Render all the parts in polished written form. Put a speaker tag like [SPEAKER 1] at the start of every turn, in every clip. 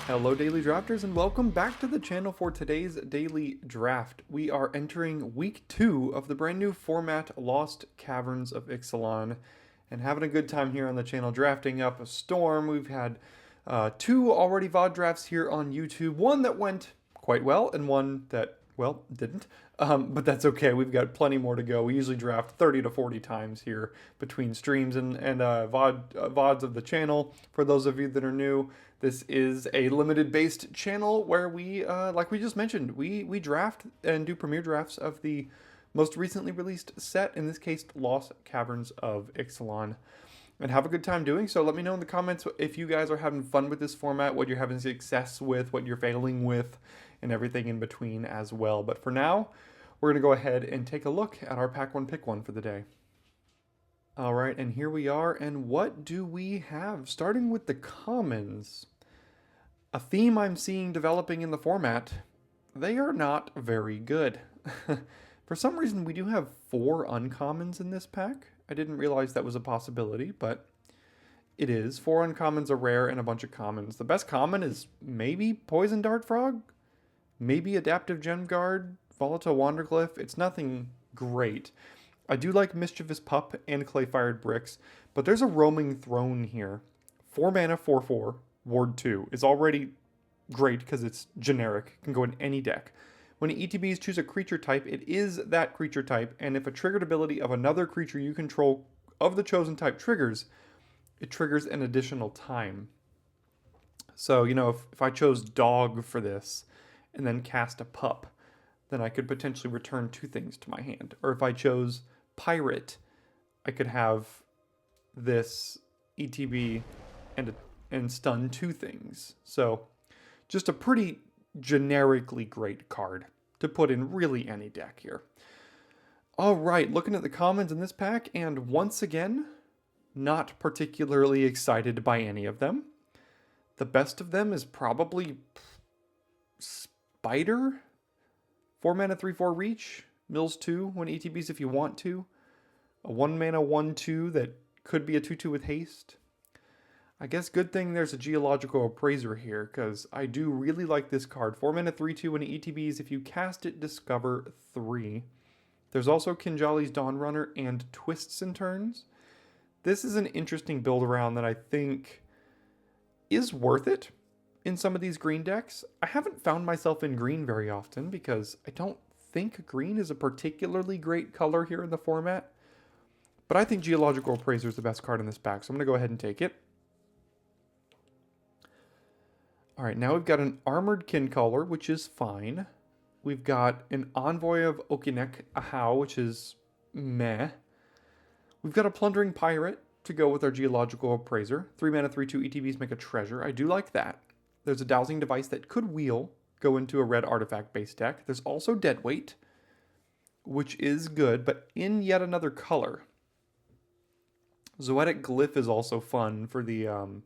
[SPEAKER 1] Hello Daily Drafters and welcome back to the channel for today's daily draft. We are entering week 2 of the brand new format Lost Caverns of Ixalan and having a good time here on the channel drafting up a storm. We've had 2 already VOD drafts here on YouTube, one that went quite well and one that, well, didn't. But that's okay, we've got plenty more to go. We usually draft 30 to 40 times here between streams and VODs of the channel. For those of you that are new, this is a limited based channel where we, like we just mentioned, we draft and do premiere drafts of the most recently released set, in this case, Lost Caverns of Ixalan, and have a good time doing so. Let me know in the comments if you guys are having fun with this format, what you're having success with, what you're failing with, and everything in between as well. But for now, we're going to go ahead and take a look at our Pack 1 Pick 1 for the day. All right, and here we are, and what do we have? Starting with the commons. A theme I'm seeing developing in the format, they are not very good. For some reason, we do have 4 uncommons in this pack. I didn't realize that was a possibility, but it is. 4 uncommons, a rare, and a bunch of commons. The best common is maybe Poison Dart Frog, maybe Adaptive Gem Guard, Volatile Wanderglyph. It's nothing great. I do like Mischievous Pup and Clay-Fired Bricks, but there's a Roaming Throne here. 4 mana, 4/4. Ward 2 is already great because it's generic, can go in any deck. When ETBs choose a creature type, it is that creature type, and if a triggered ability of another creature you control of the chosen type triggers, it triggers an additional time. So, you know, if I chose Dog for this and then cast a Pup, then I could potentially return 2 things to my hand. Or if I chose Pirate, I could have this ETB and stun 2 things. So just a pretty generically great card to put in really any deck here. All right, looking at the commons in this pack, and once again, not particularly excited by any of them. The best of them is probably Spider. 4 mana, 3/4 reach, mills 2 when ETBs if you want to. A 1 mana, 1/2 that could be a 2/2 with haste. I guess good thing there's a Geological Appraiser here, because I do really like this card. 4 mana, 3/2 when ETBs, if you cast it, discover 3. There's also Kinjali's Dawnrunner and Twists and Turns. This is an interesting build around that I think is worth it in some of these green decks. I haven't found myself in green very often because I don't think green is a particularly great color here in the format. But I think Geological Appraiser is the best card in this pack, so I'm going to go ahead and take it. All right, now we've got an Armored Kincaller, which is fine. We've got an Envoy of Okinek Ahau, which is meh. We've got a Plundering Pirate to go with our Geological Appraiser. 3 mana, 3/2 ETBs make a treasure. I do like that. There's a Dowsing Device that could wheel, go into a red artifact-based deck. There's also Deadweight, which is good, but in yet another color. Zoetic Glyph is also fun for the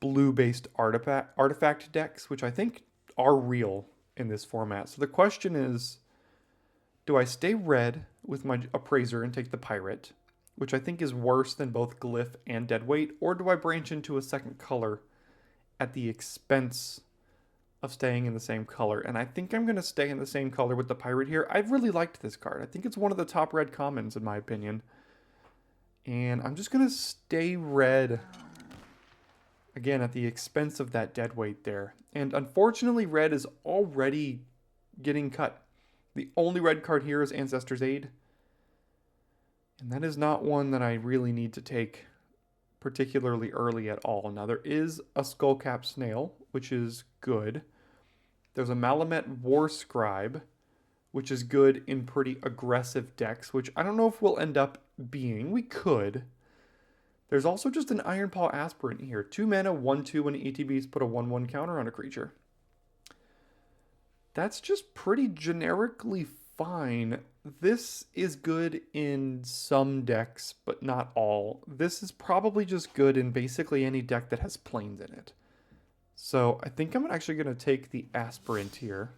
[SPEAKER 1] blue-based artifact decks, which I think are real in this format. So the question is, do I stay red with my Appraiser and take the Pirate, which I think is worse than both Glyph and Deadweight, or do I branch into a second color at the expense of staying in the same color? And I think I'm going to stay in the same color with the Pirate here. I've really liked this card. I think it's one of the top red commons in my opinion. And I'm just going to stay red, again, at the expense of that Deadweight there. And unfortunately, red is already getting cut. The only red card here is Ancestor's Aid. And that is not one that I really need to take particularly early at all. Now, there is a Skullcap Snail, which is good. There's a Malamet War Scribe, which is good in pretty aggressive decks, which I don't know if we'll end up being. We could. There's also just an Ironpaw Aspirant here. 2 mana, 1/2 when ETBs put a 1/1 counter on a creature. That's just pretty generically fine. This is good in some decks, but not all. This is probably just good in basically any deck that has planes in it. So I think I'm actually going to take the Aspirant here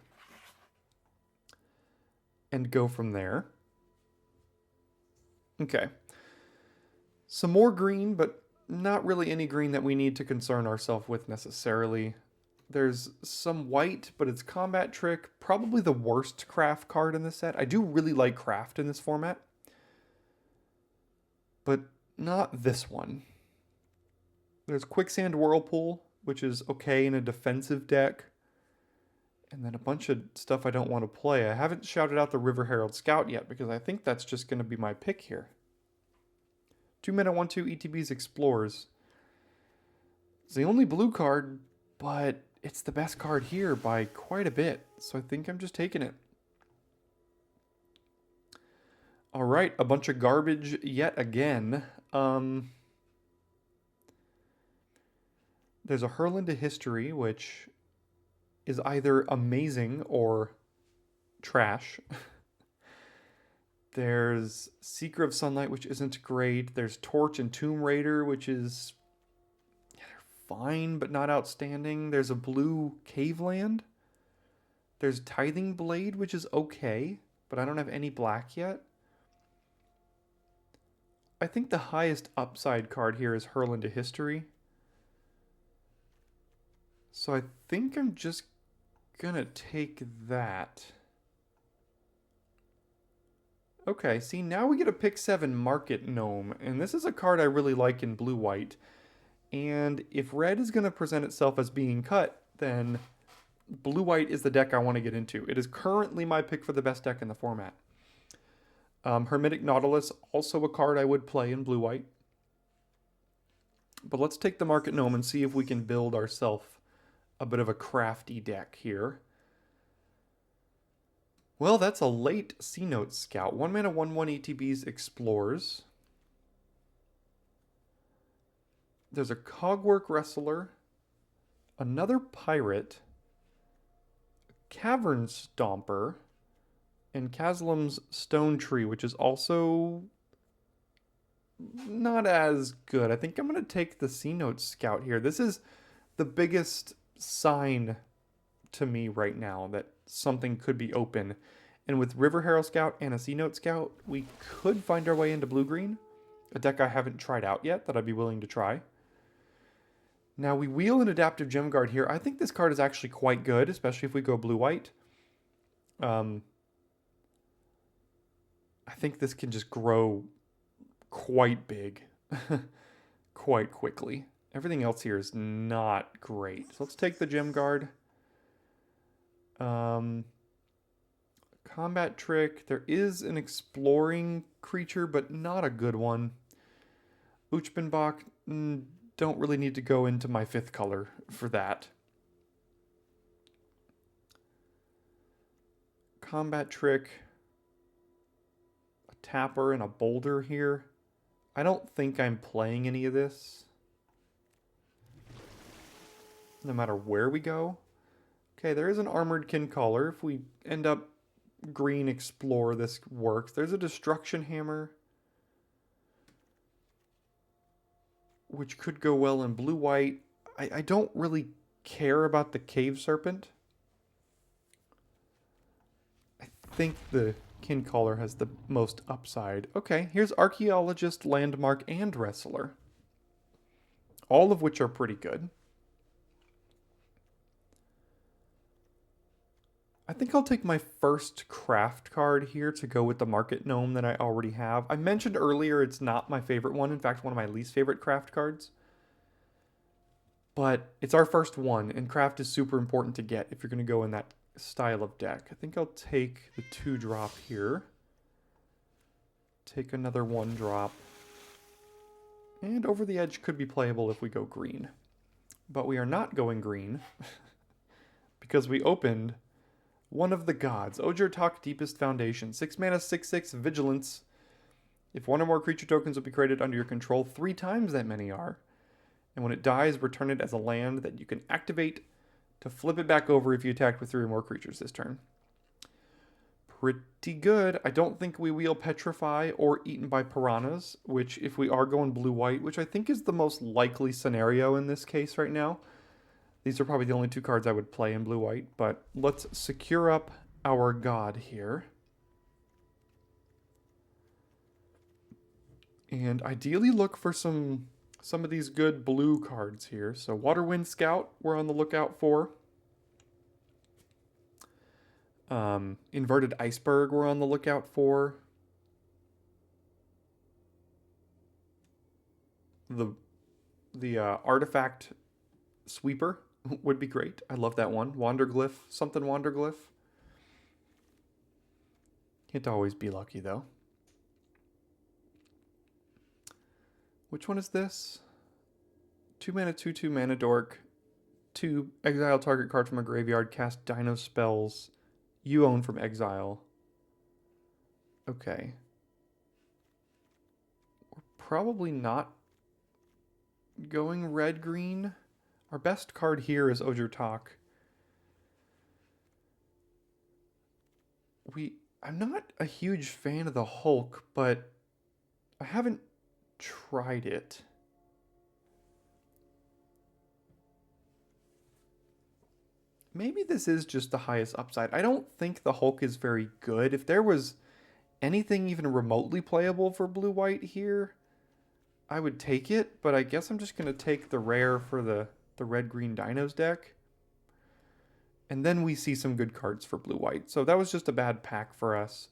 [SPEAKER 1] and go from there. Okay. Some more green, but not really any green that we need to concern ourselves with necessarily. There's some white, but it's Combat Trick. Probably the worst craft card in this set. I do really like craft in this format, but not this one. There's Quicksand Whirlpool, which is okay in a defensive deck. And then a bunch of stuff I don't want to play. I haven't shouted out the River Herald Scout yet because I think that's just going to be my pick here. 2 mana 1/2 ETB's Explorers. It's the only blue card, but it's the best card here by quite a bit. So I think I'm just taking it. All right, a bunch of garbage yet again. There's a Hurl into History, which is either amazing or trash. There's Seeker of Sunlight, which isn't great. There's Torch and Tomb Raider, which is fine, but not outstanding. There's a blue Caveland. There's Tithing Blade, which is okay, but I don't have any black yet. I think the highest upside card here is Hurl into History. So I think I'm just gonna take that. Okay, see, now we get a pick 7 Market Gnome, and this is a card I really like in blue-white. And if red is gonna present itself as being cut, then blue-white is the deck I want to get into. It is currently my pick for the best deck in the format. Hermetic Nautilus, also a card I would play in blue-white. But let's take the Market Gnome and see if we can build ourselves a bit of a crafty deck here. Well, that's a late C-Note Scout. 1 mana 1/1 ETB's Explores. There's a Cogwork Wrestler, another Pirate, Cavern Stomper, and Kaslam's Stone Tree, which is also not as good. I think I'm going to take the C-Note Scout here. This is the biggest sign to me right now that something could be open. And with River Herald Scout and a C-Note Scout, we could find our way into blue-green, a deck I haven't tried out yet that I'd be willing to try. Now we wheel an Adaptive Gem Guard here. I think this card is actually quite good, especially if we go blue-white. I think this can just grow quite big, quite quickly. Everything else here is not great. So let's take the Gem Guard. Combat Trick. There is an exploring creature, but not a good one. Uchbenbach. Don't really need to go into my 5th color for that. Combat Trick. A Tapper and a Boulder here. I don't think I'm playing any of this, no matter where we go. Okay, there is an Armored Kincaller. If we end up green explore, this works. There's a Destruction Hammer, which could go well in blue-white. I don't really care about the Cave Serpent. I think the Kincaller has the most upside. Okay, here's Archaeologist, Landmark, and Wrestler. All of which are pretty good. I think I'll take my first craft card here to go with the Market Gnome that I already have. I mentioned earlier it's not my favorite one. In fact, one of my least favorite craft cards. But it's our first one, and craft is super important to get if you're going to go in that style of deck. I think I'll take the 2-drop here. Take another 1-drop. And Over the Edge could be playable if we go green. But we are not going green because we opened one of the gods. Ojurtok Deepest Foundation. 6 mana, 6/6 Vigilance. If one or more creature tokens will be created under your control, 3 times that many are. And when it dies, return it as a land that you can activate to flip it back over if you attacked with 3 or more creatures this turn. Pretty good. I don't think we wheel Petrify or Eaten by Piranhas, which if we are going blue-white, which I think is the most likely scenario in this case right now. These are probably the only 2 cards I would play in blue-white, but let's secure up our god here. And ideally look for some some of these good blue cards here. So Waterwind Scout we're on the lookout for. Inverted Iceberg we're on the lookout for. The Artifact Sweeper would be great. I love that one. Wanderglyph, something Wanderglyph. Can't always be lucky though. Which one is this? 2 mana, 2/2 mana dork. 2 exile target card from a graveyard, cast Dino spells you own from exile. Okay. We're probably not going red-green. Our best card here is Ojurtalk. I'm not a huge fan of the Hulk, but I haven't tried it. Maybe this is just the highest upside. I don't think the Hulk is very good. If there was anything even remotely playable for blue-white here, I would take it, but I guess I'm just going to take the rare for the red-green Dinos deck. And then we see some good cards for blue-white. So that was just a bad pack for us.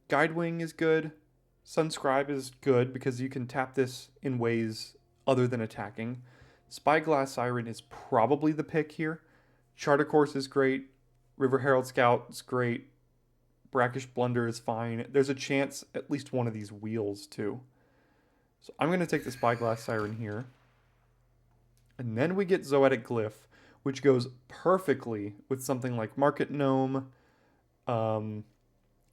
[SPEAKER 1] Guidewing is good. Sunscribe is good because you can tap this in ways other than attacking. Spyglass Siren is probably the pick here. Charter Course is great. River Herald Scout is great. Brackish Blunder is fine. There's a chance at least one of these wheels too. So I'm going to take the Spyglass Siren here. And then we get Zoetic Glyph, which goes perfectly with something like Market Gnome,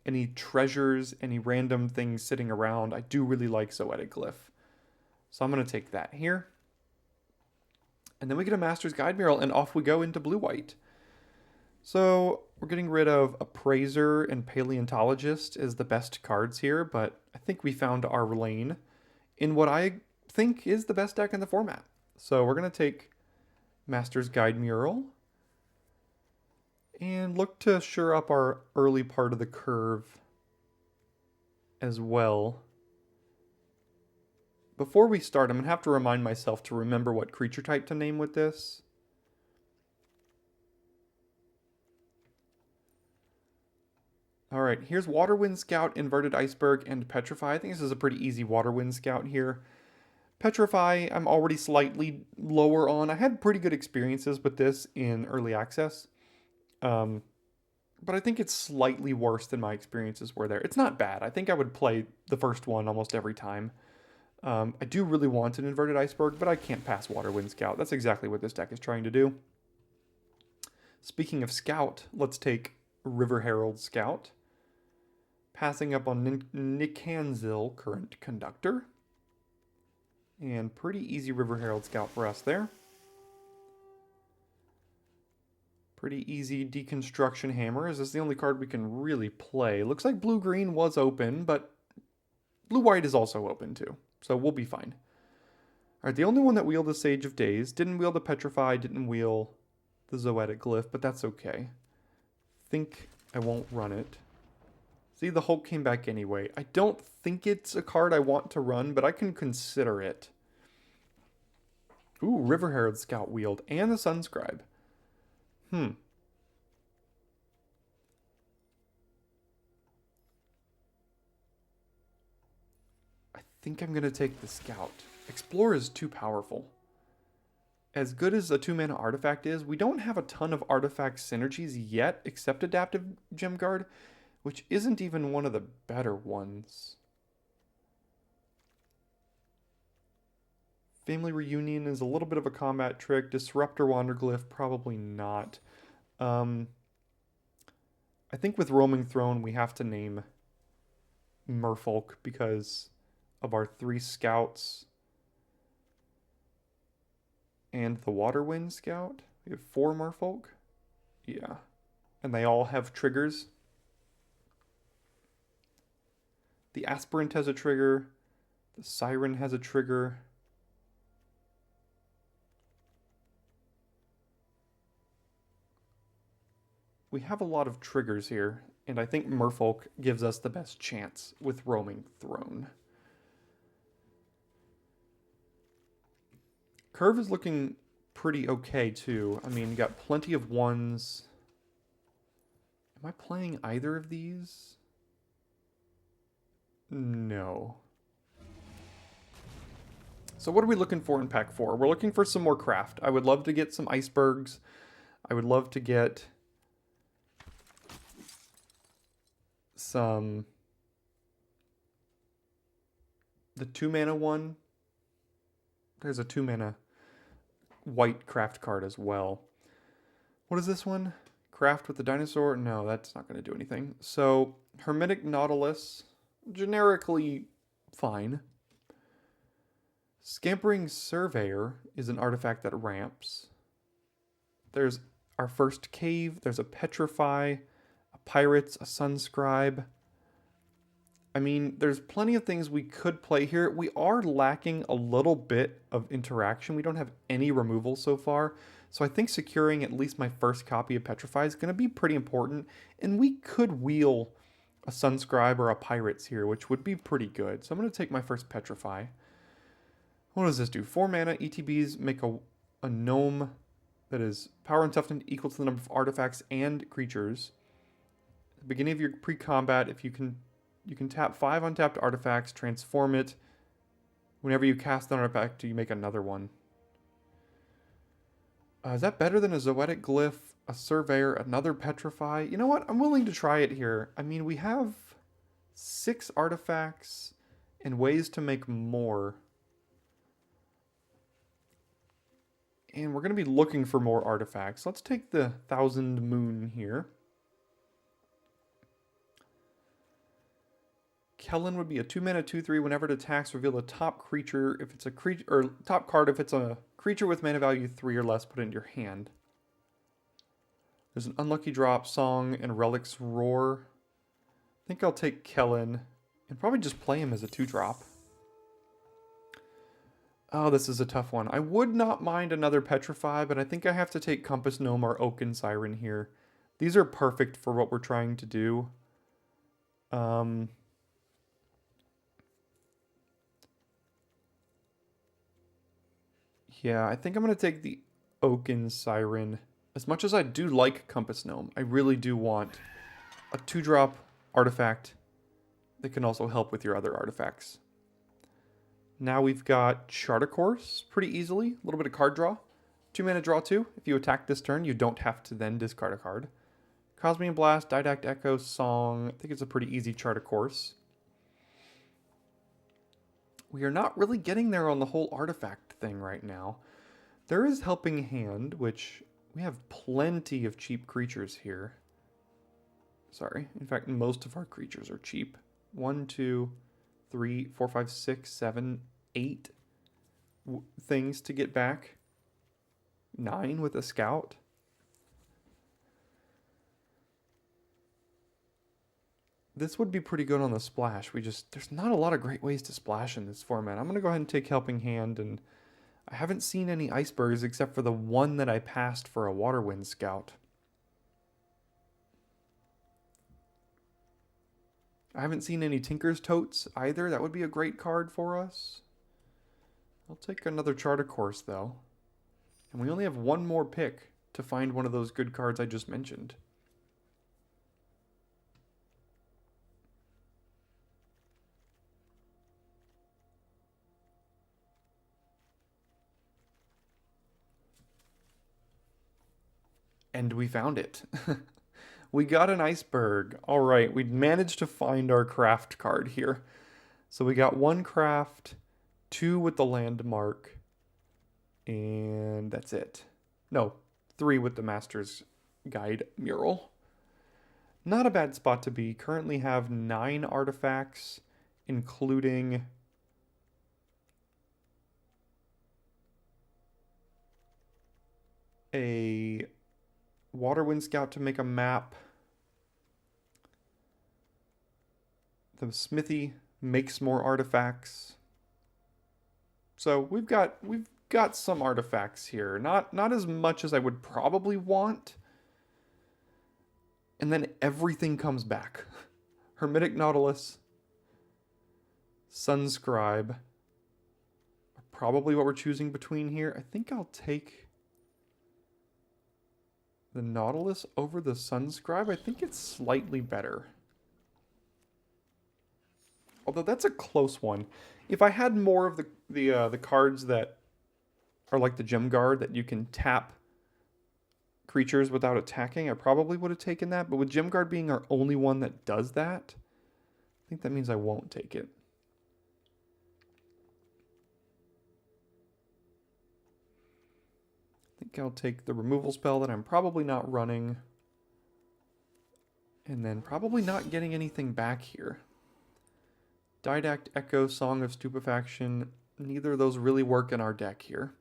[SPEAKER 1] any treasures, any random things sitting around. I do really like Zoetic Glyph. So I'm going to take that here. And then we get a Master's Guide Mural, and off we go into blue-white. So we're getting rid of Appraiser and Paleontologist as the best cards here, but I think we found our lane in what I think is the best deck in the format. So we're going to take Master's Guide Mural and look to shore up our early part of the curve as well. Before we start, I'm going to have to remind myself to remember what creature type to name with this. All right, here's Waterwind Scout, Inverted Iceberg, and Petrify. I think this is a pretty easy Waterwind Scout here. Petrify, I'm already slightly lower on. I had pretty good experiences with this in early access. But I think it's slightly worse than my experiences were there. It's not bad. I think I would play the first one almost every time. I do really want an Inverted Iceberg, but I can't pass Waterwind Scout. That's exactly what this deck is trying to do. Speaking of Scout, let's take River Herald Scout. Passing up on Nikanzil, Current Conductor. And pretty easy River Herald Scout for us there. Pretty easy Deconstruction Hammer. Is this the only card we can really play? Looks like blue-green was open, but blue-white is also open too. So we'll be fine. Alright, the only one that wheeled the Sage of Days. Didn't wheel the Petrify, didn't wheel the Zoetic Glyph, but that's okay. Think I won't run it. See, the Hulk came back anyway. I don't think it's a card I want to run, but I can consider it. Ooh, River Herald Scout wheeled, and the Sunscribe. I think I'm going to take the Scout. Explorer is too powerful. As good as a 2-mana artifact is, we don't have a ton of artifact synergies yet, except Adaptive Gem Guard, which isn't even one of the better ones. Family Reunion is a little bit of a combat trick. Disruptor Wanderglyph, probably not. I think with Roaming Throne, we have to name Merfolk because of our 3 Scouts and the Waterwind Scout. We have 4 Merfolk. Yeah. And they all have triggers. The Aspirant has a trigger. The Siren has a trigger. We have a lot of triggers here, and I think Merfolk gives us the best chance with Roaming Throne. curve is looking pretty okay too. I mean, you got plenty of ones. Am I playing either of these? No. So what are we looking for in pack 4? We're looking for some more craft. I would love to get some icebergs. I would love to get some... the 2-mana one. There's a 2-mana white craft card as well. What is this one? Craft with the dinosaur? No, that's not going to do anything. So, Hermetic Nautilus, generically fine. Scampering Surveyor is an artifact that ramps. There's our first cave. There's a Petrify, a Pirates, a Sunscribe. I mean, there's plenty of things we could play here. We are lacking a little bit of interaction. We don't have any removal so far. So I think securing at least my first copy of Petrify is going to be pretty important. And we could wheel a Sunscribe or a Pirates here, which would be pretty good. So I'm going to take my first Petrify. What does this do? 4 mana, ETBs make a gnome that is power and toughness equal to the number of artifacts and creatures. At the beginning of your pre-combat, if you can tap 5 untapped artifacts, transform it. Whenever you cast an artifact, you make another one. Is that better than a Zoetic Glyph, a Surveyor, another Petrify? You know what? I'm willing to try it here. I mean, we have 6 artifacts and ways to make more. And we're going to be looking for more artifacts. Let's take the Thousand Moon here. Kellen would be a 2-mana 2/3. Whenever it attacks, reveal a top creature if it's a creature, or top card if it's a creature with mana value 3 or less. Put it in your hand. There's an unlucky drop, Song, and Relic's Roar. I think I'll take Kellen and probably just play him as a 2-drop. Oh, this is a tough one. I would not mind another Petrify, but I think I have to take Compass Gnome or Oaken Siren here. These are perfect for what we're trying to do. Yeah, I think I'm going to take the Oaken Siren. As much as I do like Compass Gnome, I really do want a 2-drop artifact that can also help with your other artifacts. Now we've got Chart a Course pretty easily. A little bit of card draw. 2-mana draw 2. If you attack this turn, you don't have to then discard a card. Cosmic Blast, Didact Echo, Song. I think it's a pretty easy Chart a Course. We are not really getting there on the whole artifact thing right now. There is Helping Hand, which we have plenty of cheap creatures here. Sorry. In fact, most of our creatures are cheap. 1, 2, 3, 4, 5, 6, 7, 8 things to get back. 9 with a Scout. This would be pretty good on the splash. There's not a lot of great ways to splash in this format. I'm going to go ahead and take Helping Hand, and I haven't seen any icebergs except for the one that I passed for a Waterwind Scout. I haven't seen any Tinker's Totes either. That would be a great card for us. I'll take another Chart a Course, though. And we only have one more pick to find one of those good cards I just mentioned. And we found it. We got an iceberg. All right, we managed to find our craft card here. So we got 1 craft, 2 with the landmark, and that's it. No, 3 with the Master's Guide mural. Not a bad spot to be. Currently have 9 artifacts, including a Waterwind Scout to make a map. The Smithy makes more artifacts. So we've got some artifacts here. Not as much as I would probably want. And then everything comes back. Hermetic Nautilus, Sunscribe, probably what we're choosing between here. I think I'll take the Nautilus over the Sunscribe. I think it's slightly better. Although that's a close one. If I had more of the cards that are like the Gem Guard that you can tap creatures without attacking, I probably would have taken that. But with Gem Guard being our only one that does that, I think that means I won't take it. I think I'll take the removal spell that I'm probably not running. And then probably not getting anything back here. Didact, Echo, Song of Stupefaction. Neither of those really work in our deck here.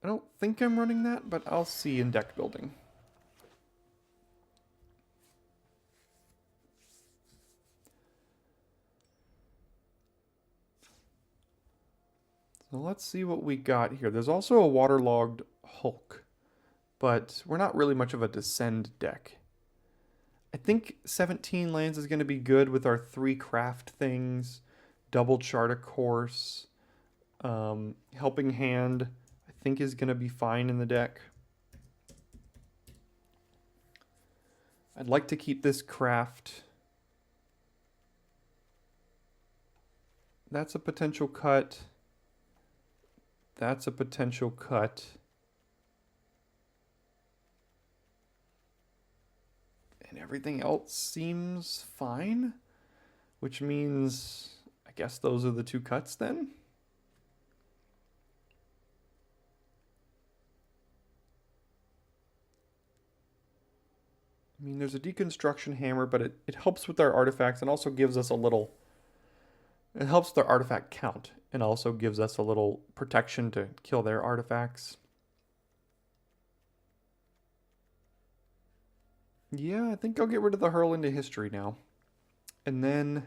[SPEAKER 1] I don't think I'm running that, but I'll see in deck building. So let's see what we got here. There's also a waterlogged Hulk, but we're not really much of a Descend deck. I think 17 lands is going to be good with our 3 craft things, double Chart a Course, Helping Hand, I think is going to be fine in the deck. I'd like to keep this craft. That's a potential cut. That's a potential cut. And everything else seems fine, which means I guess those are the 2 cuts then. I mean, there's a Deconstruction Hammer, but it helps with our artifacts and also gives us a little... It helps their artifact count and also gives us a little protection to kill their artifacts. Yeah, I think I'll get rid of the Hurl into History now. And then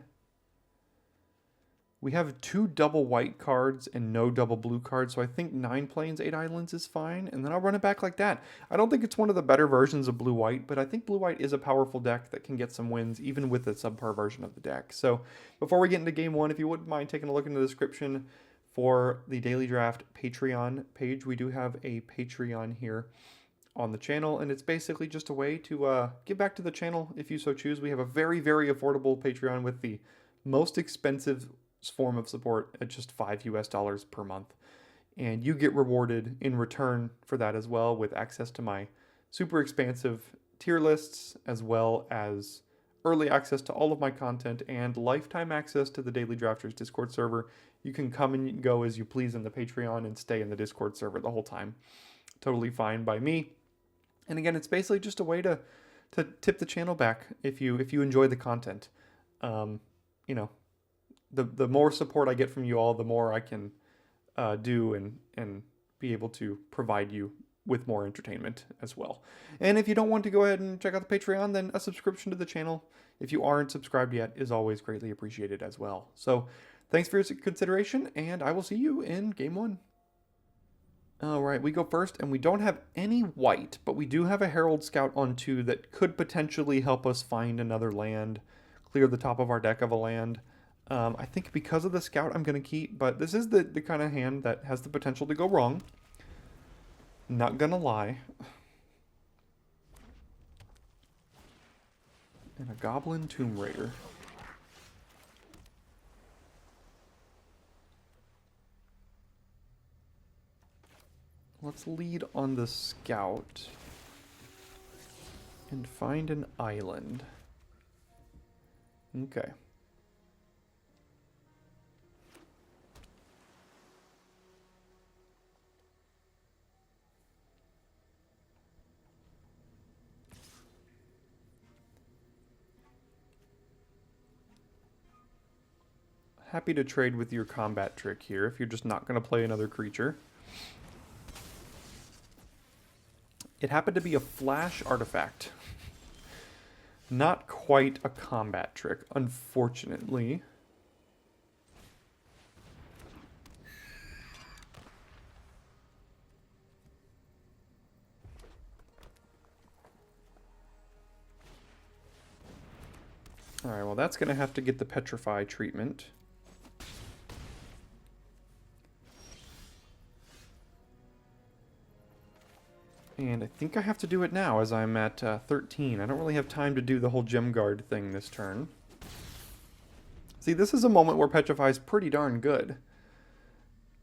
[SPEAKER 1] we have 2 double white cards and no double blue cards, so I think 9 plains, 8 islands is fine, and then I'll run it back like that. I don't think it's one of the better versions of blue-white, but I think blue-white is a powerful deck that can get some wins, even with the subpar version of the deck. So before we get into Game 1, if you wouldn't mind taking a look in the description for the Daily Draft Patreon page, we do have a Patreon here on the channel, and it's basically just a way to give back to the channel if you so choose. We have a very, very affordable Patreon with the most expensive form of support at just $5 US per month, and you get rewarded in return for that as well with access to my super expansive tier lists, as well as early access to all of my content and lifetime access to the Daily Drafters Discord server. You can come and go as you please in the Patreon and stay in the Discord server the whole time. Totally fine by me. And again, it's basically just a way to tip the channel back if you enjoy the content. You know, the more support I get from you all, the more I can do and be able to provide you with more entertainment as well. And if you don't want to go ahead and check out the Patreon, then a subscription to the channel, if you aren't subscribed yet, is always greatly appreciated as well. So thanks for your consideration, and I will see you in Game 1. All right, we go first, and we don't have any white, but we do have a Herald Scout on 2 that could potentially help us find another land, clear the top of our deck of a land. I think because of the Scout I'm going to keep, but this is the kind of hand that has the potential to go wrong. Not gonna lie. And a Goblin Tomb Raider. Let's lead on the Scout and find an island. Okay. Happy to trade with your combat trick here if you're just not going to play another creature. It happened to be a flash artifact. Not quite a combat trick, unfortunately. Alright, well that's going to have to get the Petrify treatment. And I think I have to do it now as I'm at 13. I don't really have time to do the whole Gem Guard thing this turn. See, this is a moment where Petrify is pretty darn good.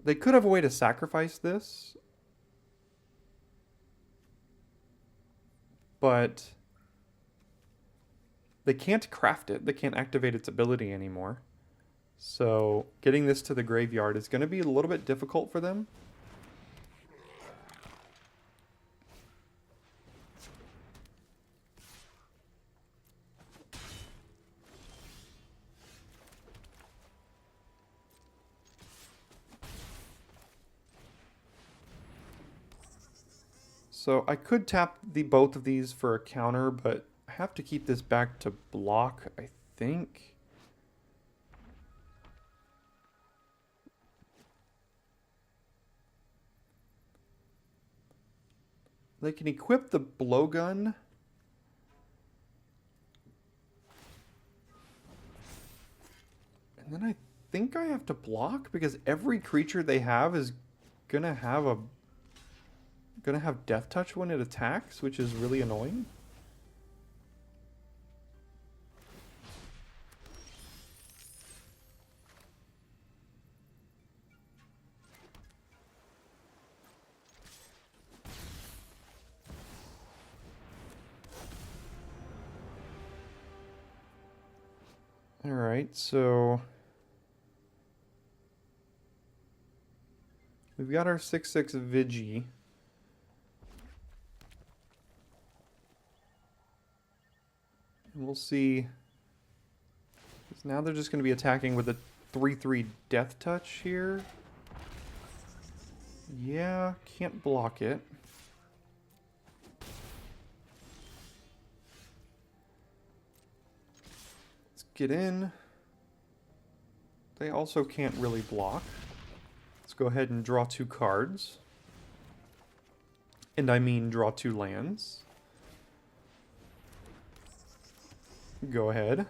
[SPEAKER 1] They could have a way to sacrifice this. But they can't craft it. They can't activate its ability anymore. So getting this to the graveyard is going to be a little bit difficult for them. So I could tap both of these for a counter, but I have to keep this back to block, I think. They can equip the blowgun. And then I think I have to block because every creature they have is gonna have death touch when it attacks, which is really annoying. All right, so we've got our 6/6 Vigi. And we'll see. Now they're just going to be attacking with a 3/3 Death Touch here. Yeah, can't block it. Let's get in. They also can't really block. Let's go ahead and draw 2 cards. And I mean draw 2 lands. Go ahead.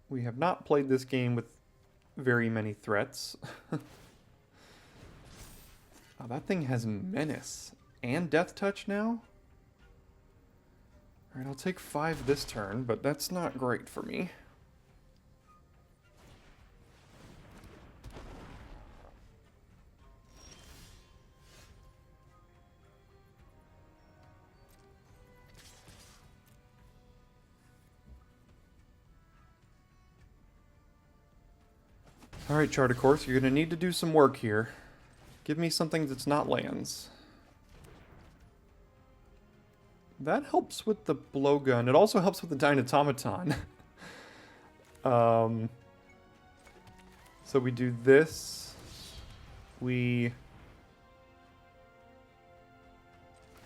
[SPEAKER 1] We have not played this game with very many threats. Oh, that thing has Menace and Death Touch now? Alright, I'll take 5 this turn, but that's not great for me. Alright, Chart of Course, you're going to need to do some work here. Give me something that's not lands. That helps with the blowgun. It also helps with the Dynatomaton. So we do this. We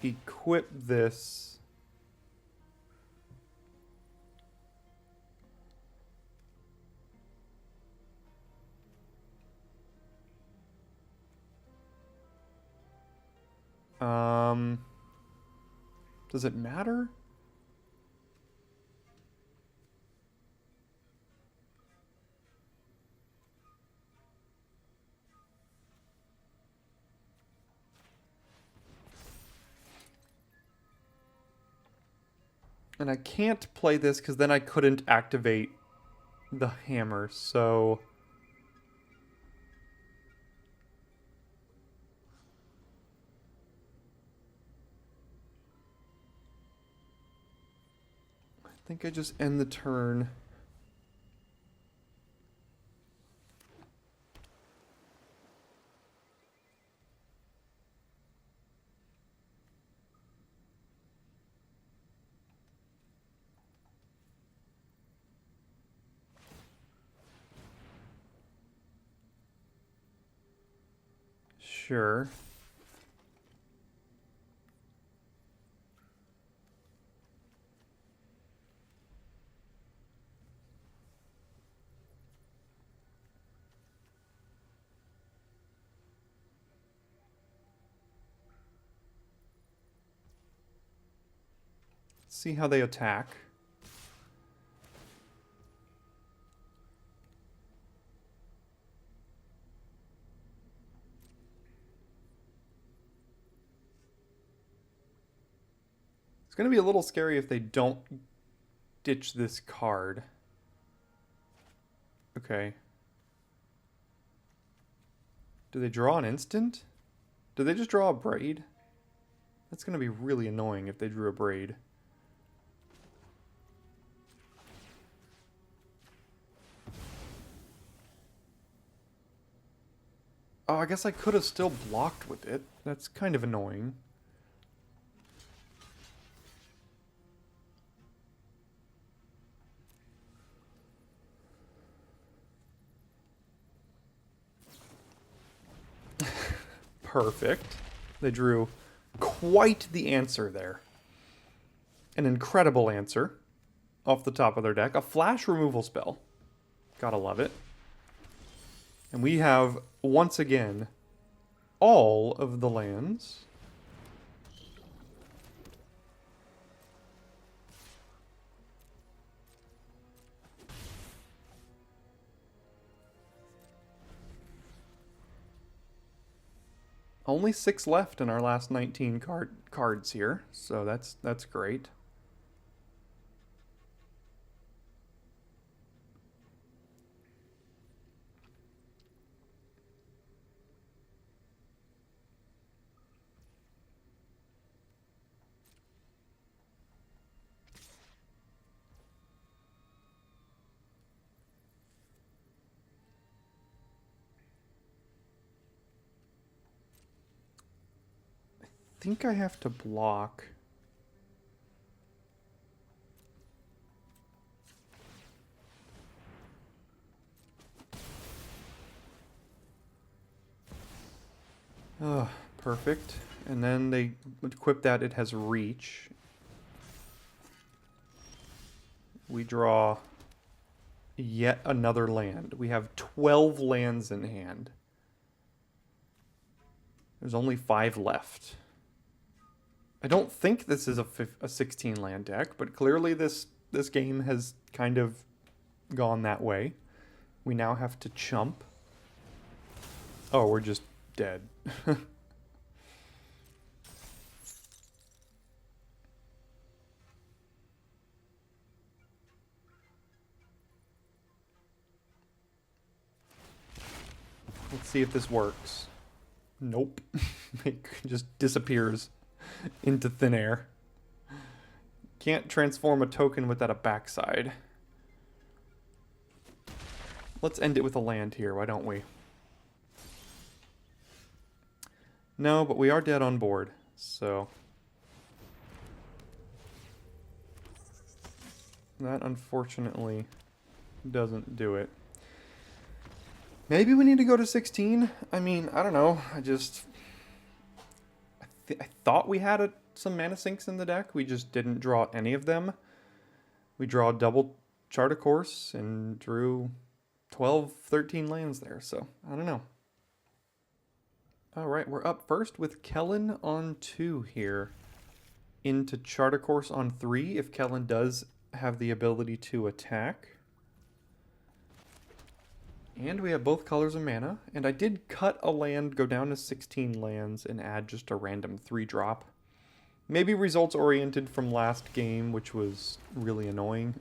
[SPEAKER 1] equip this. Does it matter? And I can't play this because then I couldn't activate the hammer, so... I think I just end the turn. Sure. see how they attack. It's going to be a little scary if they don't ditch this card. Okay. Do they draw an instant? Do they just draw a braid? That's going to be really annoying if they drew a braid. Oh, I guess I could have still blocked with it. That's kind of annoying. Perfect. They drew quite the answer there. An incredible answer off the top of their deck. A flash removal spell. Gotta love it. And we have, once again, all of the lands. Only 6 left in our last 19 cards here, so that's great. I think I have to block. Oh, perfect. And then they equip that it has reach. We draw yet another land. We have 12 lands in hand. There's only 5 left. I don't think this is a 16 land deck, but clearly this game has kind of gone that way. We now have to chump. Oh, we're just dead. Let's see if this works. Nope. It just disappears into thin air. Can't transform a token without a backside. Let's end it with a land here, why don't we? No, but we are dead on board, so... that unfortunately doesn't do it. Maybe we need to go to 16? I mean, I don't know. I thought we had some mana sinks in the deck. We just didn't draw any of them. We draw a double Chart a Course and drew 12, 13 lands there. So, I don't know. Alright, we're up first with Kellen on 2 here. Into Chart a Course on 3 if Kellen does have the ability to attack. And we have both colors of mana. And I did cut a land, go down to 16 lands, and add just a random 3-drop. Maybe results oriented from last game, which was really annoying.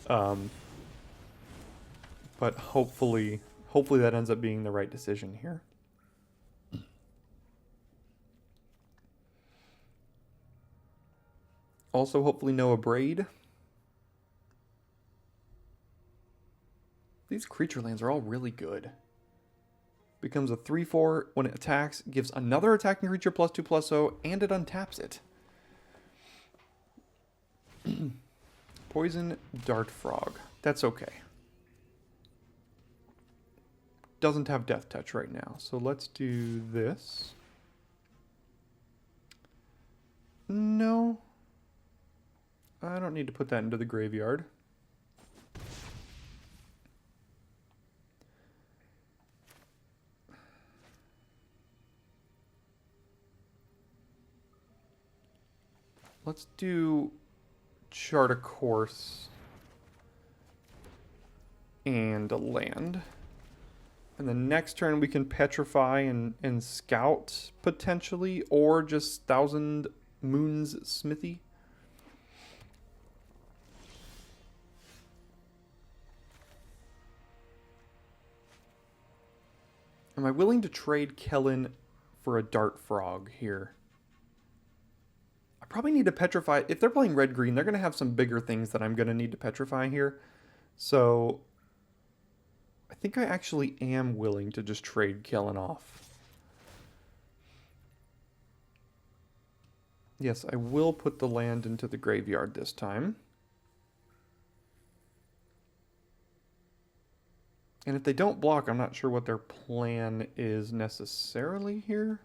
[SPEAKER 1] But hopefully that ends up being the right decision here. Also, hopefully no Abrade. These creature lands are all really good. Becomes a 3/4 when it attacks, gives another attacking creature +2/+0, and it untaps it. Poison Dart Frog. That's okay. Doesn't have Death Touch right now, so let's do this. No. I don't need to put that into the graveyard. Let's do chart a course and a land. And the next turn we can petrify and scout potentially, or just Thousand Moons Smithy. Am I willing to trade Kellen for a Dart Frog here? I probably need to petrify. If they're playing red-green, they're going to have some bigger things that I'm going to need to petrify here. So I think I actually am willing to just trade Kellen off. Yes, I will put the land into the graveyard this time. And if they don't block, I'm not sure what their plan is necessarily here.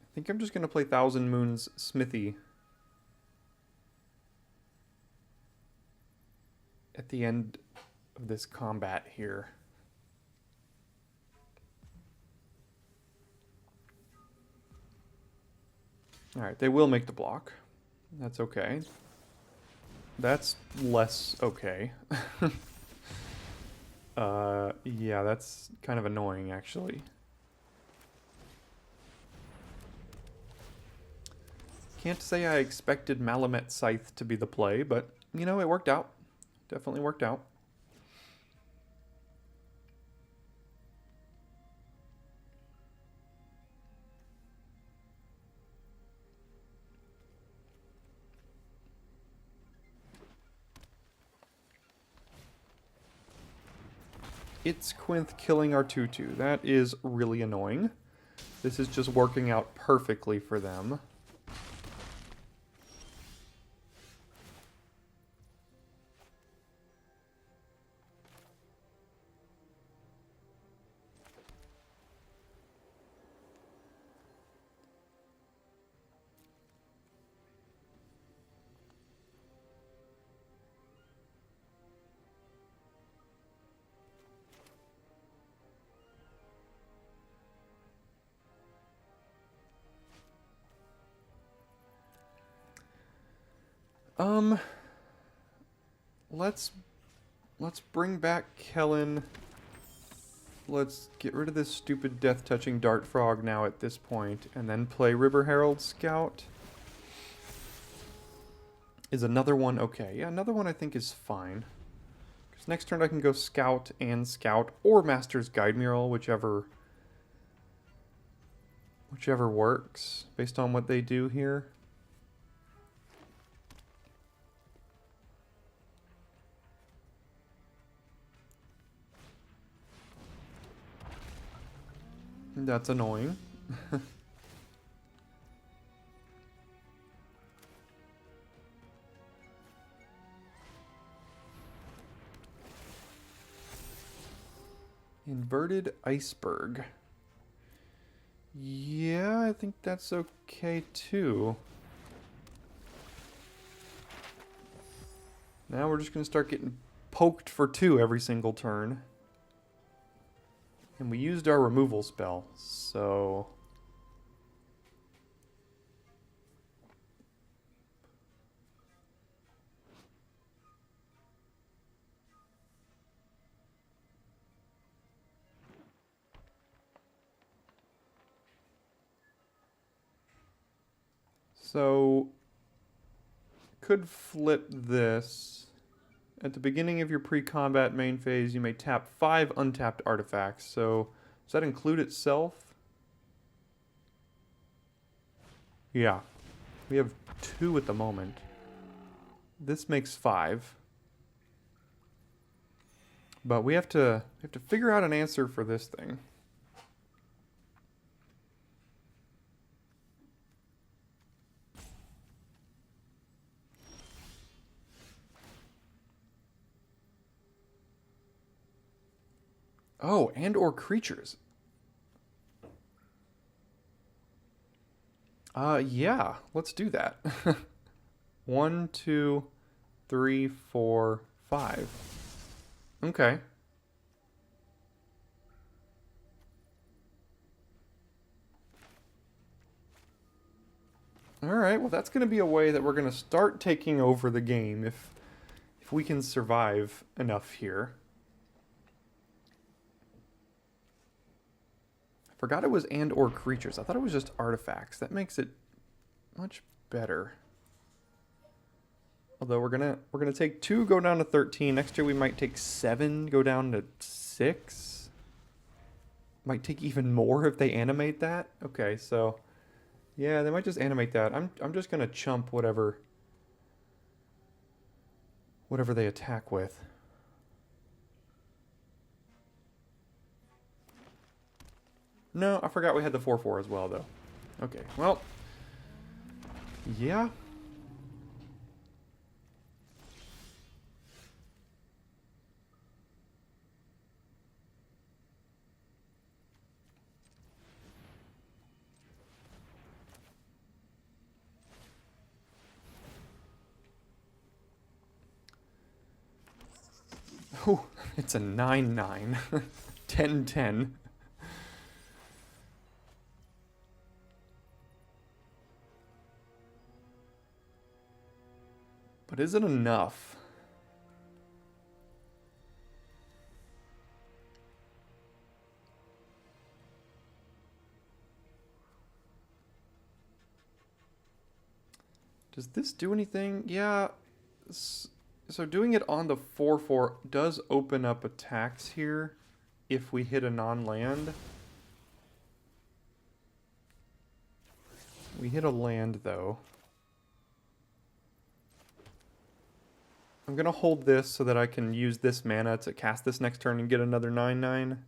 [SPEAKER 1] I think I'm just going to play Thousand Moons Smithy at the end of this combat here. Alright, they will make the block. That's okay. That's less okay. Yeah, that's kind of annoying, actually. Can't say I expected Malamet Scythe to be the play, but, you know, it worked out. Definitely worked out. It's Quinth killing our 2/2. That is really annoying. This is just working out perfectly for them. Let's bring back Kellen. Let's get rid of this stupid death-touching Dart Frog now at this point, and then play River Herald Scout. Is another one okay? Yeah, another one I think is fine. Because next turn I can go Scout and Scout, or Master's Guide Mural, whichever works, based on what they do here. That's annoying. Inverted Iceberg. Yeah, I think that's okay too. Now we're just going to start getting poked for 2 every single turn. And we used our removal spell, so... So, could flip this. At the beginning of your pre-combat main phase, you may tap 5 untapped artifacts. So, does that include itself? Yeah. We have 2 at the moment. This makes 5. But we have to figure out an answer for this thing. Oh, and or creatures. Yeah, let's do that. 1, 2, 3, 4, 5. Okay. Alright, well that's going to be a way that we're going to start taking over the game if we can survive enough here. I forgot it was and or creatures. I thought it was just artifacts. That makes it much better. Although we're gonna take 2, go down to 13. Next year we might take 7, go down to 6. Might take even more if they animate that. Okay, so yeah, they might just animate that. I'm just gonna chump whatever they attack with. No, I forgot we had the 4/4 as well though. Okay, well, yeah. Oh, it's a 9/9. 10/10. But is it enough? Does this do anything? Yeah. So doing it on the 4/4 does open up attacks here if we hit a non-land. We hit a land though. I'm gonna hold this so that I can use this mana to cast this next turn and get another 9/9.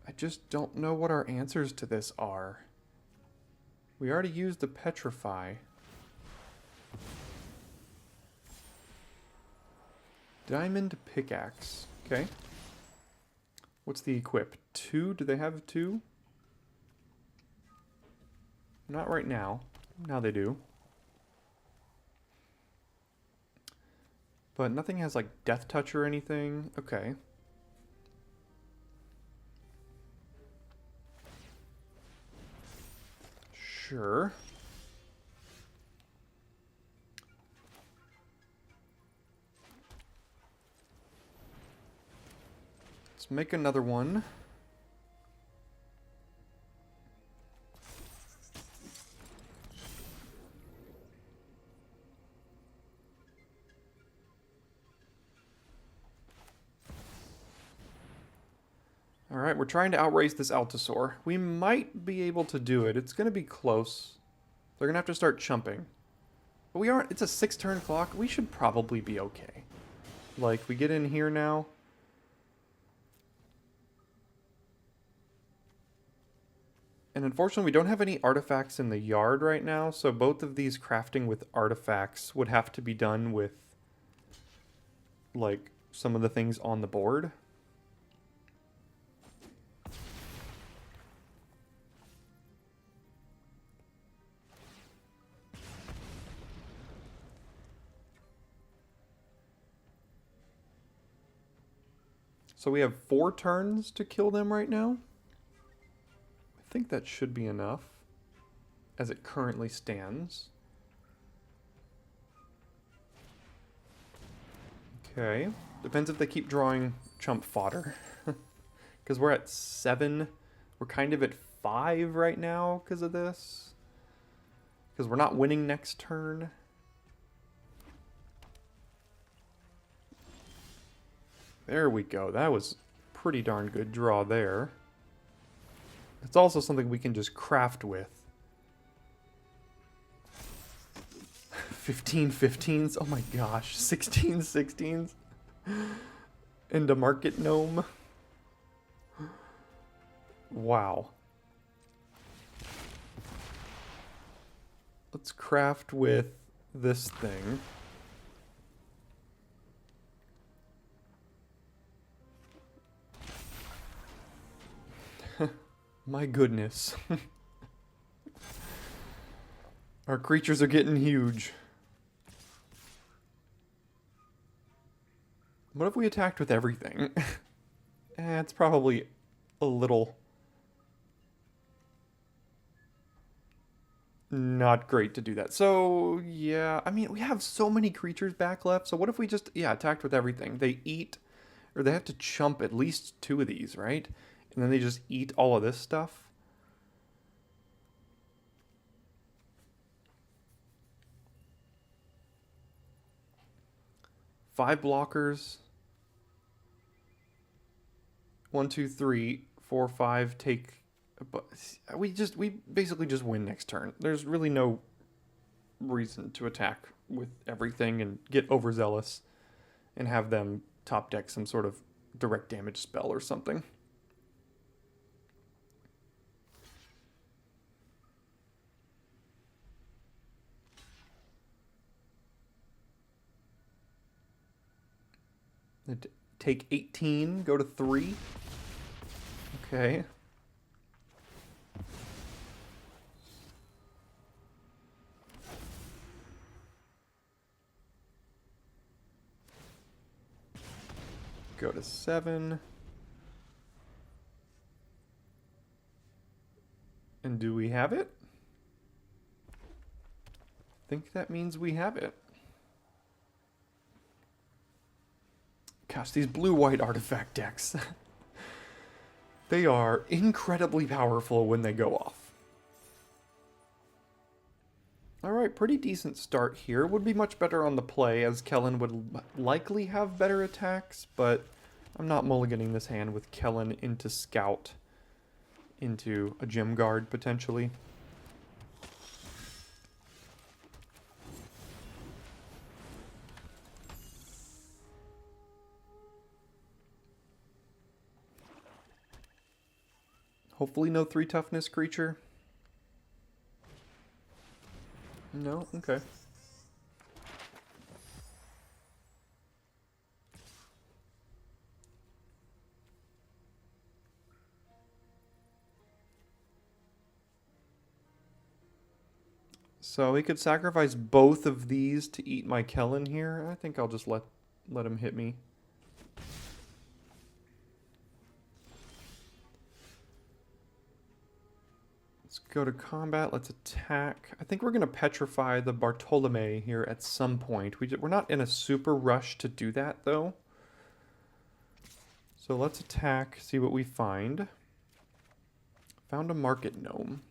[SPEAKER 1] I just don't know what our answers to this are. We already used the Petrify. Diamond Pickaxe. Okay. What's the equip? 2? Do they have 2? Not right now. Now they do. But nothing has like Death Touch or anything. Okay. Sure. Let's make another one. Alright, we're trying to outrace this Altasaur. We might be able to do it. It's going to be close. They're going to have to start chumping. But we aren't... It's a 6-turn clock. We should probably be okay. Like, we get in here now. And unfortunately, we don't have any artifacts in the yard right now, so both of these crafting with artifacts would have to be done with, like, some of the things on the board. So we have 4 turns to kill them right now. I think that should be enough, as it currently stands. Okay. Depends if they keep drawing chump fodder. Because we're at 7. We're kind of at 5 right now because of this. Because we're not winning next turn. There we go. That was a pretty darn good draw there. It's also something we can just craft with. 15 15s. Oh my gosh. 16 16s. And a market gnome. Wow. Let's craft with this thing. My goodness. Our creatures are getting huge. What if we attacked with everything? It's probably a little not great to do that. So, yeah, I mean, we have so many creatures back left. So what if we just, yeah, attacked with everything? They eat, or they have to chump at least 2 of these, right? And then they just eat all of this stuff. Five blockers. 1, 2, 3, 4, 5. Take. But we basically just win next turn. There's really no reason to attack with everything and get overzealous and have them top deck some sort of direct damage spell or something. Take 18, go to 3. Okay. Go to 7. And do we have it? I think that means we have it. Gosh, these blue-white artifact decks. They are incredibly powerful when they go off. Alright, pretty decent start here. Would be much better on the play, as Kellen would likely have better attacks, but I'm not mulliganing this hand with Kellen into Scout, into a Gem Guard, potentially. Hopefully no 3 toughness creature. No? Okay. So he could sacrifice both of these to eat my Kellen here. I think I'll just let him hit me. Let's go to combat. Let's attack. I think we're going to petrify the Bartolome here at some point. We're not in a super rush to do that, though. So let's attack, see what we find. Found a market gnome.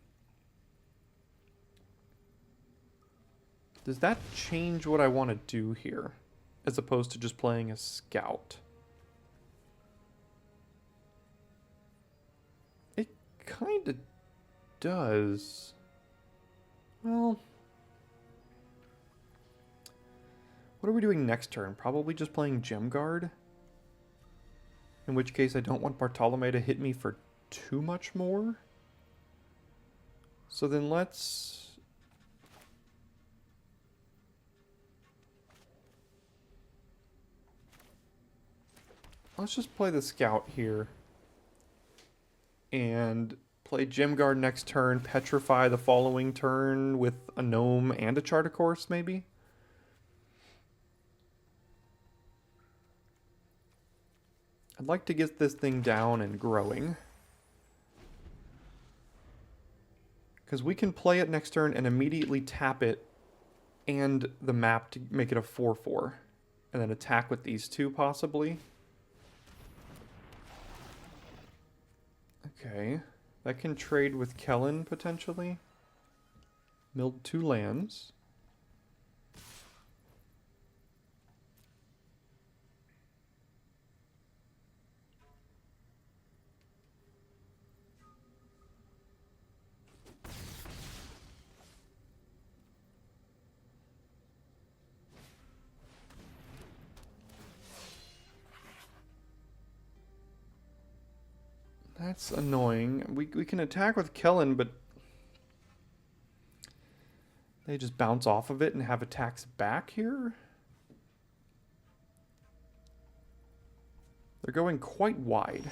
[SPEAKER 1] Does that change what I want to do here, as opposed to just playing a scout? It kind of does. Well, what are we doing next turn? Probably just playing Gem Guard. In which case I don't want Bartolome to hit me for too much more. So then let's just play the scout here. And play Gem Guard next turn, petrify the following turn with a gnome and a Chart a Course, maybe? I'd like to get this thing down and growing. Because we can play it next turn and immediately tap it and the map to make it a 4/4. And then attack with these two, possibly. Okay. That can trade with Kellen, potentially. Milled 2 lands. That's annoying. We can attack with Kellen, but they just bounce off of it and have attacks back here? They're going quite wide.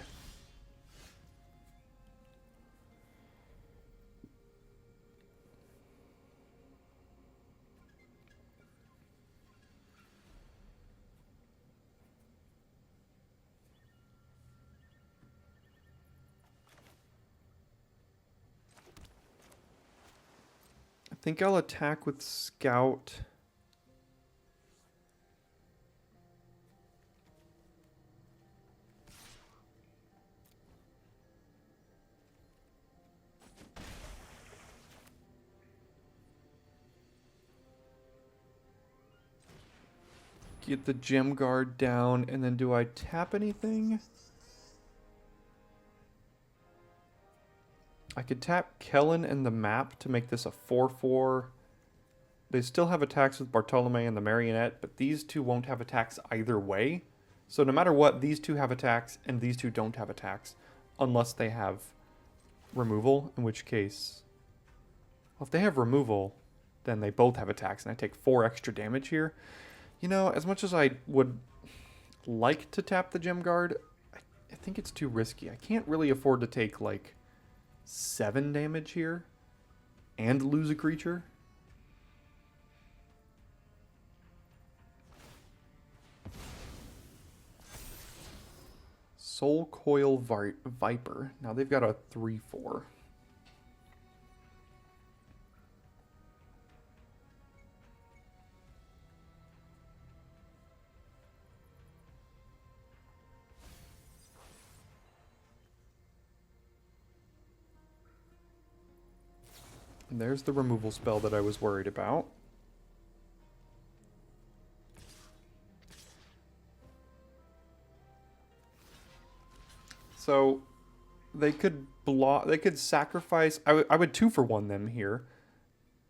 [SPEAKER 1] think I'll attack with Scout. Get the gem guard down, and then do I tap anything? I could tap Kellen and the map to make this a 4/4. They still have attacks with Bartolome and the Marionette, but these two won't have attacks either way. So no matter what, these two have attacks, and these two don't have attacks. Unless they have removal, in which case... Well, if they have removal, then they both have attacks, and I take 4 extra damage here. You know, as much as I would like to tap the Gem Guard, I think it's too risky. I can't really afford to take, like, 7 damage here and lose a creature. Soul Coil Viper. Now they've got a 3/4. And there's the removal spell that I was worried about. So they could block, they could sacrifice, I would 2-for-1 them here.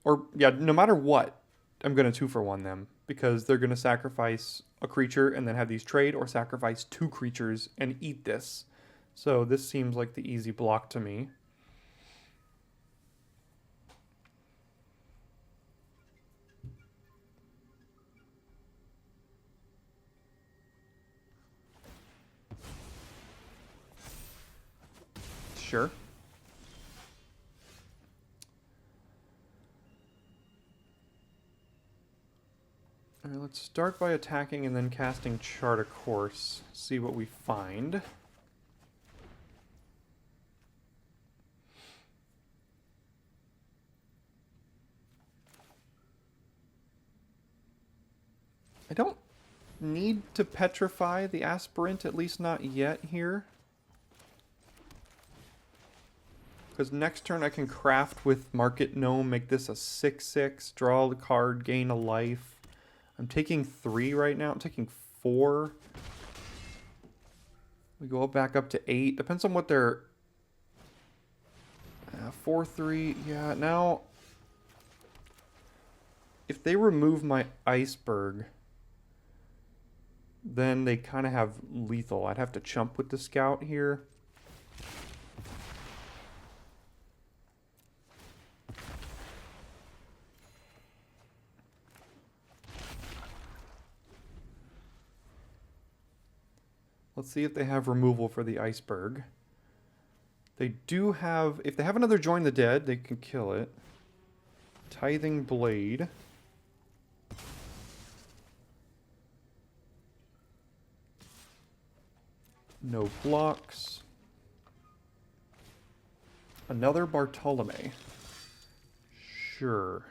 [SPEAKER 1] Or, yeah, no matter what, I'm going to 2-for-1 them. Because they're going to sacrifice a creature and then have these trade, or sacrifice 2 creatures and eat this. So this seems like the easy block to me. Sure. Alright, let's start by attacking and then casting Chart a Course. See what we find. I don't need to petrify the Aspirant, at least not yet here. Because next turn I can craft with Market Gnome, make this a 6/6, draw the card, gain a life. I'm taking 3 right now. I'm taking 4. We go back up to 8. Depends on what they're... 4/3. Yeah, now... If they remove my Iceberg, then they kind of have lethal. I'd have to chump with the Scout here. Let's see if they have removal for the Iceberg. They do have... If they have another Join the Dead, they can kill it. Tithing Blade. No blocks. Another Bartolome. Sure.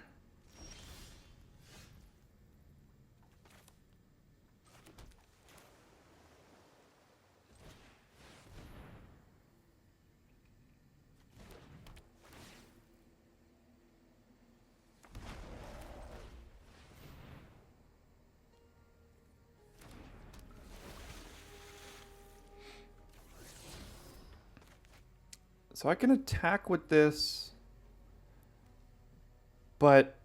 [SPEAKER 1] So I can attack with this, but,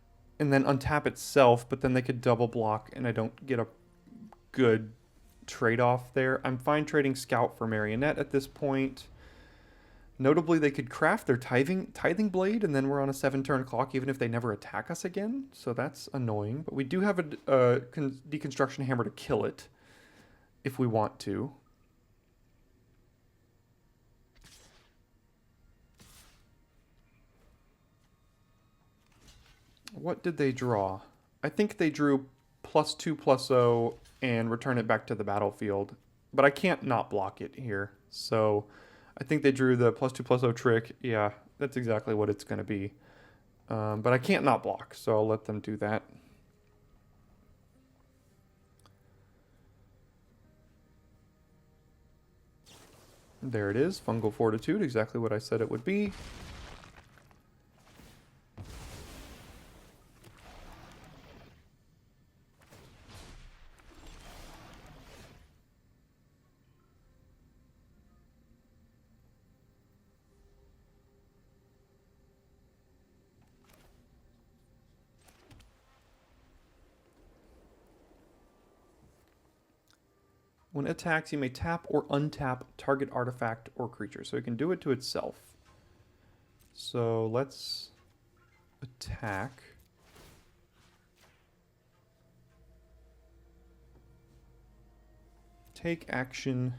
[SPEAKER 1] and then untap itself, but then they could double block and I don't get a good trade-off there. I'm fine trading Scout for Marionette at this point. Notably, they could craft their Tithing Blade, and then we're on a 7-turn clock, even if they never attack us again. So that's annoying. But we do have a Deconstruction Hammer to kill it, if we want to. What did they draw? I think they drew +2/+0 and return it back to the battlefield. But I can't not block it here. So I think they drew the +2/+0 trick. Yeah, that's exactly what it's going to be. But I can't not block, so I'll let them do that. There it is, Fungal Fortitude, exactly what I said it would be. When it attacks, you may tap or untap target artifact or creature. So it can do it to itself. So let's attack. Take action.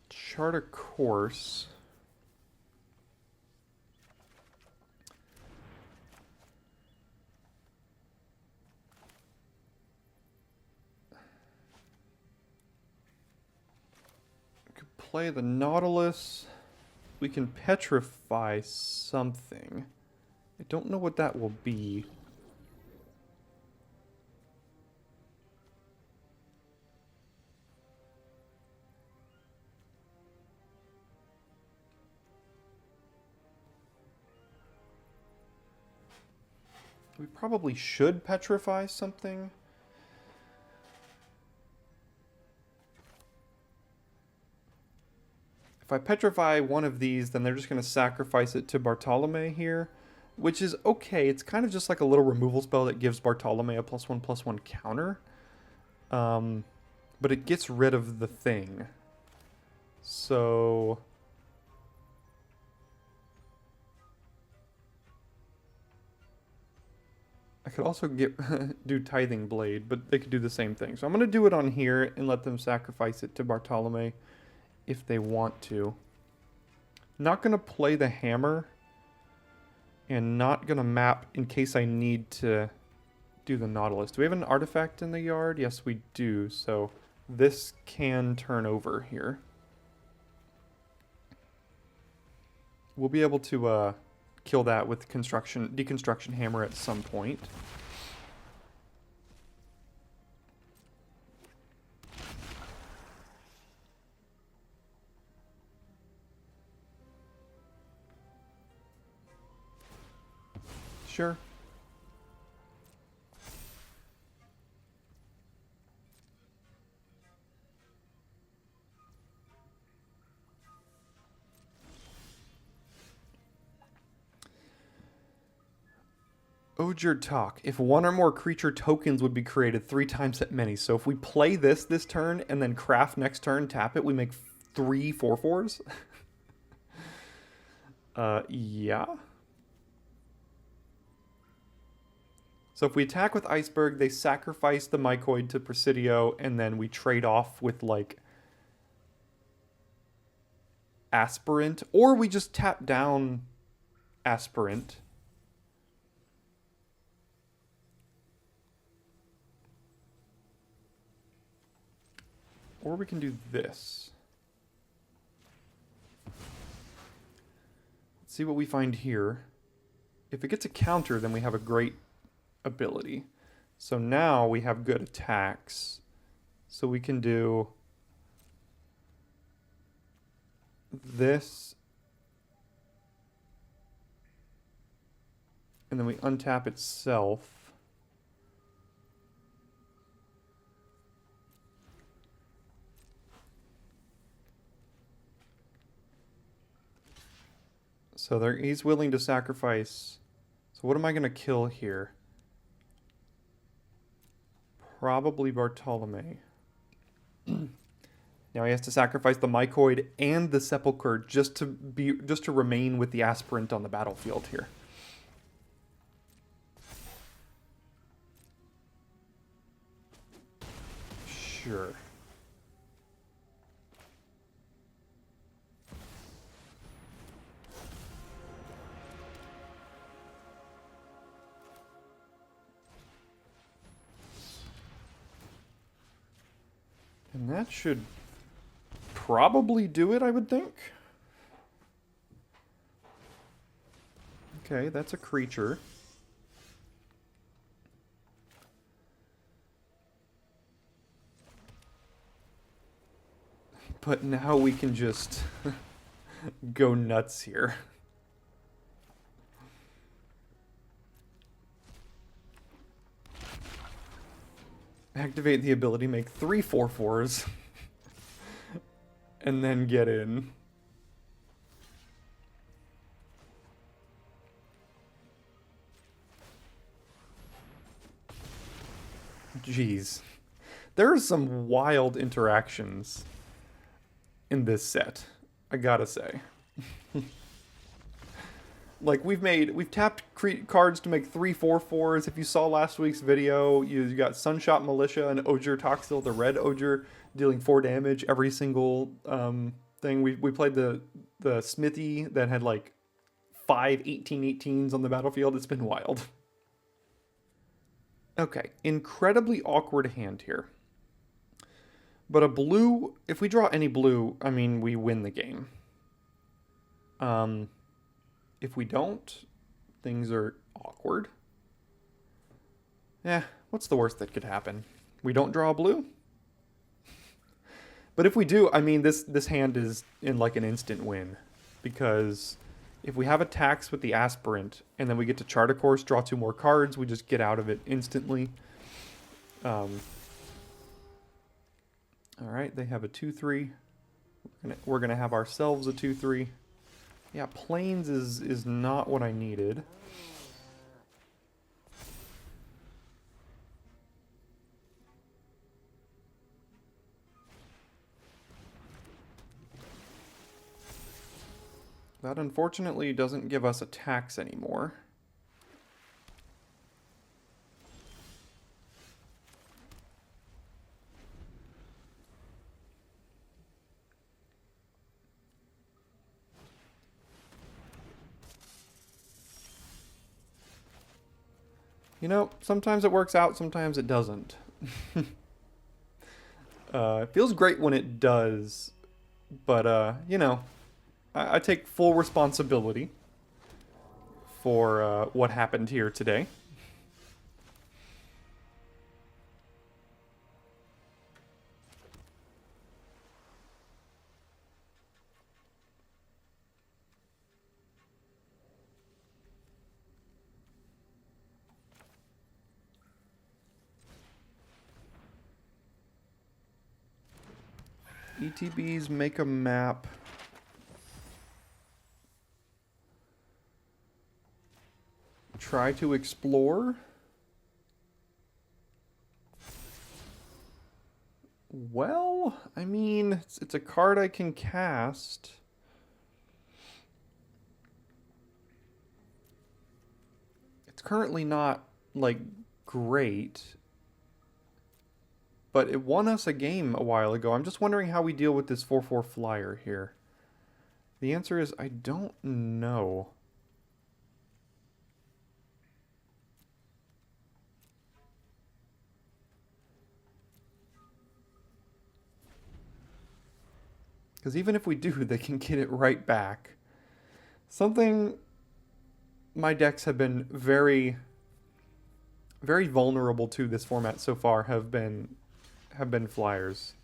[SPEAKER 1] Chart a course. Play the Nautilus. We can petrify something. I don't know what that will be. We probably should petrify something. If I petrify one of these, then they're just going to sacrifice it to Bartolome here, which is okay. It's kind of just like a little removal spell that gives Bartolome a +1/+1 counter. But it gets rid of the thing. So I could also do Tithing Blade, but they could do the same thing. So I'm going to do it on here and let them sacrifice it to Bartolome if they want to. Not going to play the hammer and not going to map in case I need to do the Nautilus. Do we have an artifact in the yard? Yes, we do. So this can turn over here. We'll be able to kill that with deconstruction hammer at some point. Sure. Ojer Talk. If one or more creature tokens would be created 3 times that many. So if we play this turn and then craft next turn, tap it, we make 3 4/4s. Yeah. So if we attack with Iceberg, they sacrifice the Mycoid to Presidio, and then we trade off with, like, Aspirant. Or we just tap down Aspirant. Or we can do this. Let's see what we find here. If it gets a counter, then we have a great ability. So now we have good attacks. So we can do this. And then we untap itself. So he's willing to sacrifice. So what am I going to kill here? Probably Bartolome. Now he has to sacrifice the Mycoid and the Sepulcher just to remain with the Aspirant on the battlefield here. Sure. And That should probably do it, I would think. Okay, that's a creature. But now we can just go nuts here. Activate the ability, make 3 4/4s, and then get in. Jeez. There are some wild interactions in this set, I gotta say. Like, we've tapped cards to make 3 4/4s. If you saw last week's video, you got Sunshot Militia and Ogier Toxil, the red Ogier, dealing 4 damage every single thing. We played the Smithy that had like 5 18/18s on the battlefield. It's been wild. Okay, incredibly awkward hand here. But a blue, if we draw any blue, I mean, we win the game. If we don't, things are awkward. What's the worst that could happen? We don't draw a blue? But if we do, I mean, this hand is in like an instant win. Because if we have attacks with the Aspirant, and then we get to Chart a Course, draw 2 more cards, we just get out of it instantly. Alright, they have a 2/3. We're gonna have ourselves a 2/3. Yeah, planes is not what I needed. That unfortunately doesn't give us attacks anymore. You know, sometimes it works out, sometimes it doesn't. It feels great when it does, but, you know, I take full responsibility for what happened here today. ETBs make a map. Try to explore. Well, I mean, it's a card I can cast. It's currently not, like, great. But it won us a game a while ago. I'm just wondering how we deal with this 4/4 flyer here. The answer is I don't know. Because even if we do, they can get it right back. Something my decks have been very, very vulnerable to this format so far have been flyers.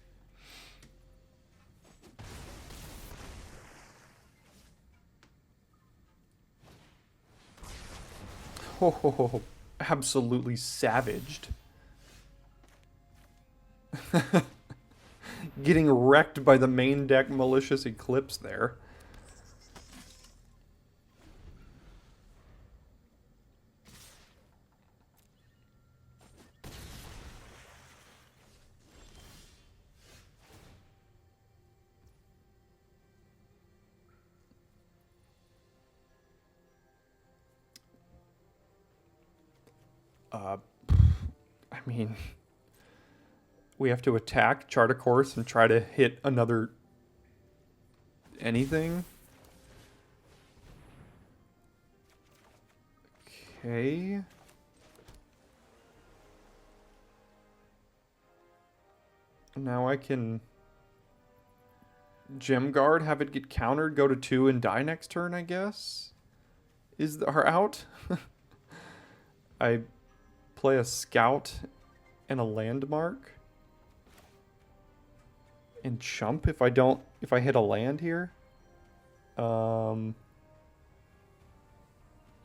[SPEAKER 1] Oh, absolutely savaged. Getting wrecked by the main deck Malicious Eclipse there. I mean, we have to attack, chart a course, and try to hit another anything. Okay. Now I can Gem Guard, have it get countered, go to 2 and die next turn, I guess? Is our out? I play a Scout and a Landmark. And chump if I hit a land here. I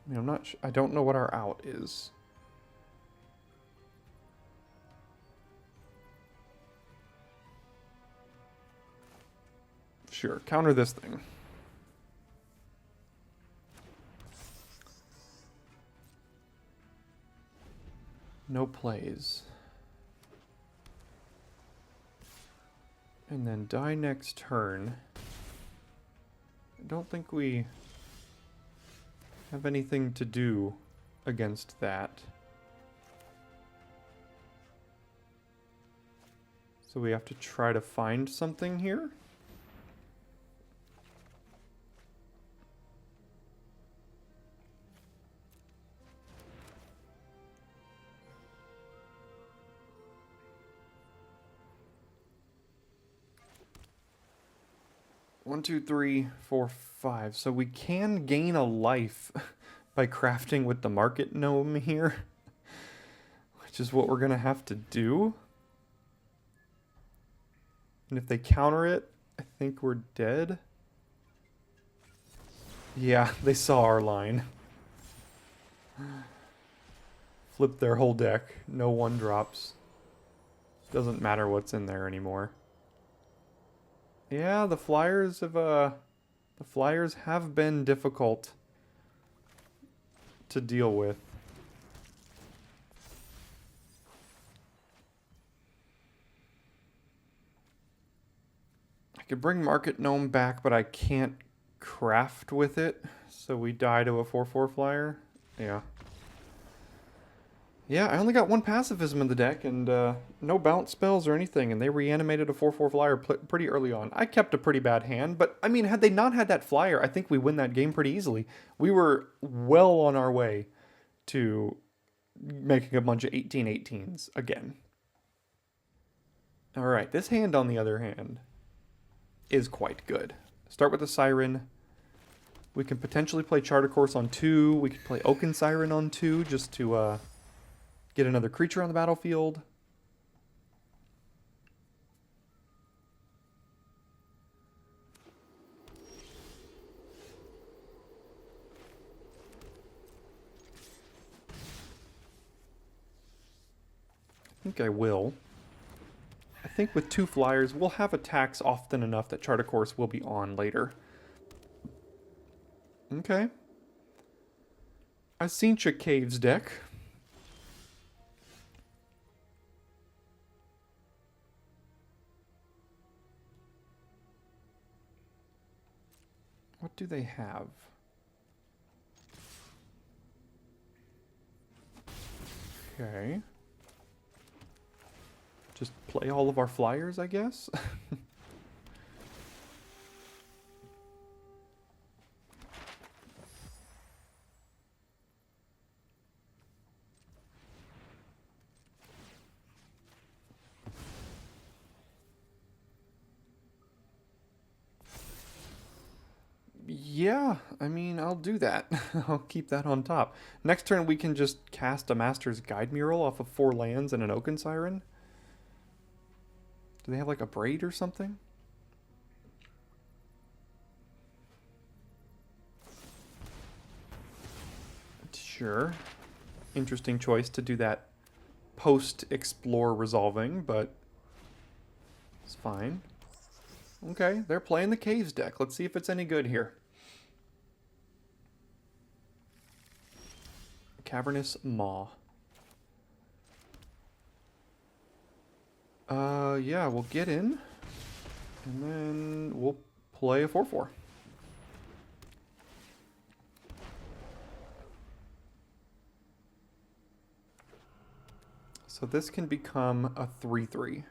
[SPEAKER 1] mean, I don't know what our out is. Sure, counter this thing. No plays. And then die next turn. I don't think we have anything to do against that. So we have to try to find something here. One, two, three, four, five. So we can gain a life by crafting with the market gnome here, which is what we're gonna have to do. And if they counter it, I think we're dead. Yeah, they saw our line. Flip their whole deck. No 1-drops. Doesn't matter what's in there anymore. Yeah, the Flyers have been difficult to deal with. I could bring Market Gnome back, but I can't craft with it, so we die to a 4/4 Flyer. Yeah. Yeah, I only got 1 pacifism in the deck and no bounce spells or anything, and they reanimated a 4/4 Flyer pretty early on. I kept a pretty bad hand, but I mean, had they not had that Flyer, I think we win that game pretty easily. We were well on our way to making a bunch of 18/18s again. All right, this hand, on the other hand, is quite good. Start with the Siren. We can potentially play Charter Course on 2. We could play Oaken Siren on 2 just to get another creature on the battlefield. I think I will. I think with 2 Flyers, we'll have attacks often enough that Charter Course will be on later. Okay. Asincha Caves deck. What do they have? Okay. Just play all of our Flyers, I guess? Yeah, I mean, I'll do that. I'll keep that on top. Next turn, we can just cast a Master's Guide Mural off of 4 lands and an Oaken Siren. Do they have like a Braid or something? Sure. Interesting choice to do that post-explore resolving, but it's fine. Okay, they're playing the Caves deck. Let's see if it's any good here. Cavernous Maw. Yeah, we'll get in. And then we'll play a 4/4. So this can become a 3/3.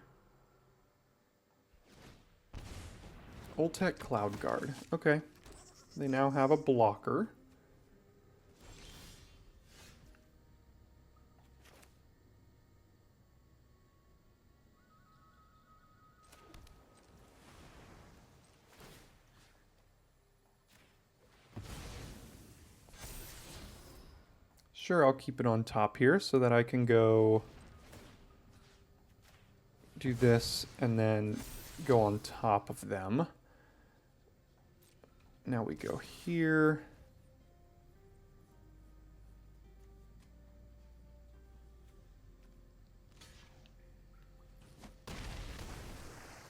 [SPEAKER 1] Oltec Cloud Guard. Okay. They now have a blocker. Sure, I'll keep it on top here so that I can go do this and then go on top of them. Now we go here.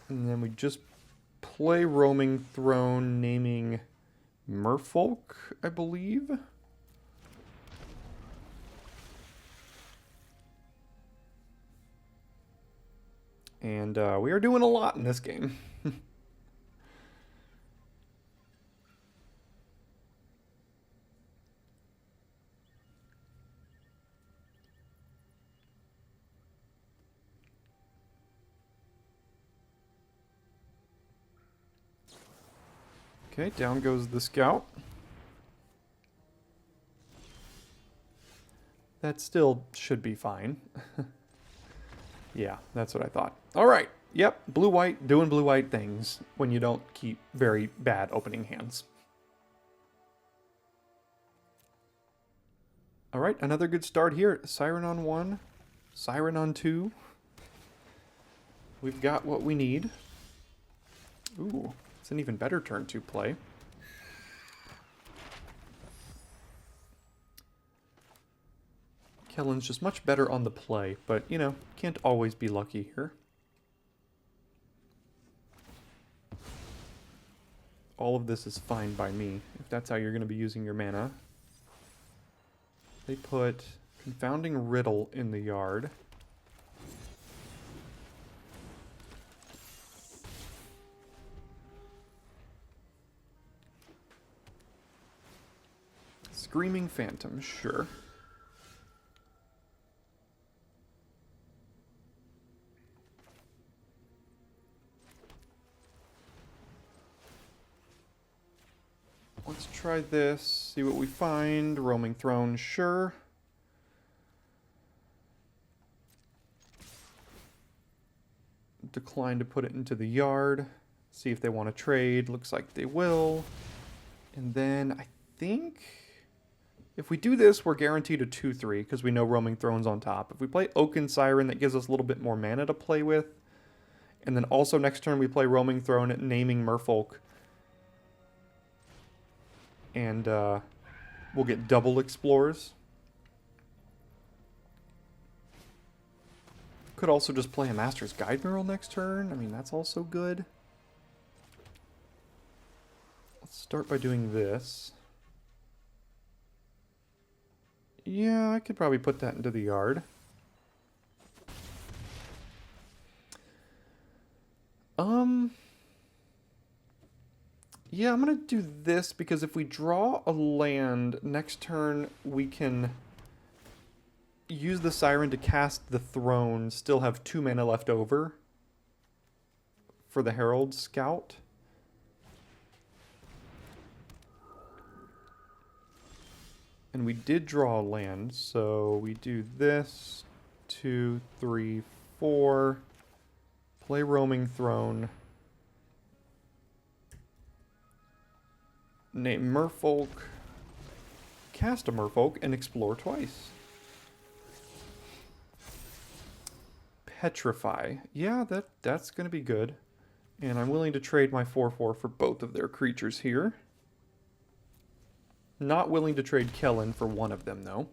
[SPEAKER 1] And then we just play Roaming Throne, naming Merfolk, I believe. And we are doing a lot in this game. Okay, down goes the scout. That still should be fine. Yeah, that's what I thought. All right. Yep, blue-white doing blue-white things when you don't keep very bad opening hands. All right, another good start here. Siren on 1, Siren on 2. We've got what we need. Ooh, it's an even better turn to play. Kellen's just much better on the play, but, you know, can't always be lucky here. All of this is fine by me, if that's how you're going to be using your mana. They put Confounding Riddle in the yard. Screaming Phantom, sure. Let's try this, see what we find. Roaming Throne, sure. Decline to put it into the yard. See if they want to trade. Looks like they will. And then I think if we do this, we're guaranteed a 2-3 because we know Roaming Throne's on top. If we play Oaken Siren, that gives us a little bit more mana to play with. And then also next turn we play Roaming Throne at naming Merfolk. And we'll get double Explorers. Could also just play a Master's Guide Mural next turn. I mean, that's also good. Let's start by doing this. Yeah, I could probably put that into the yard. Yeah, I'm going to do this because if we draw a land, next turn we can use the Siren to cast the Throne, still have 2 mana left over for the Herald Scout. And we did draw a land, so we do this, 2, 3, 4, play Roaming Throne. Name Merfolk, cast a Merfolk, and explore twice. Petrify. Yeah, that's going to be good. And I'm willing to trade my 4/4 for both of their creatures here. Not willing to trade Kellen for one of them, though.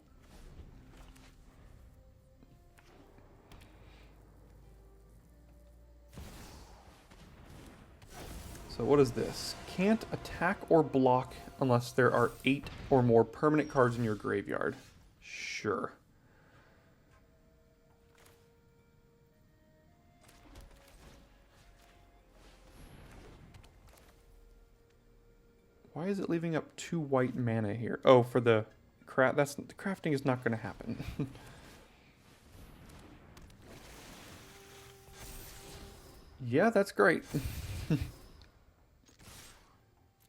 [SPEAKER 1] So what is this? Can't attack or block unless there are 8 or more permanent cards in your graveyard. Sure. Why is it leaving up 2 white mana here? Oh, for the craft. The crafting is not going to happen. Yeah, that's great.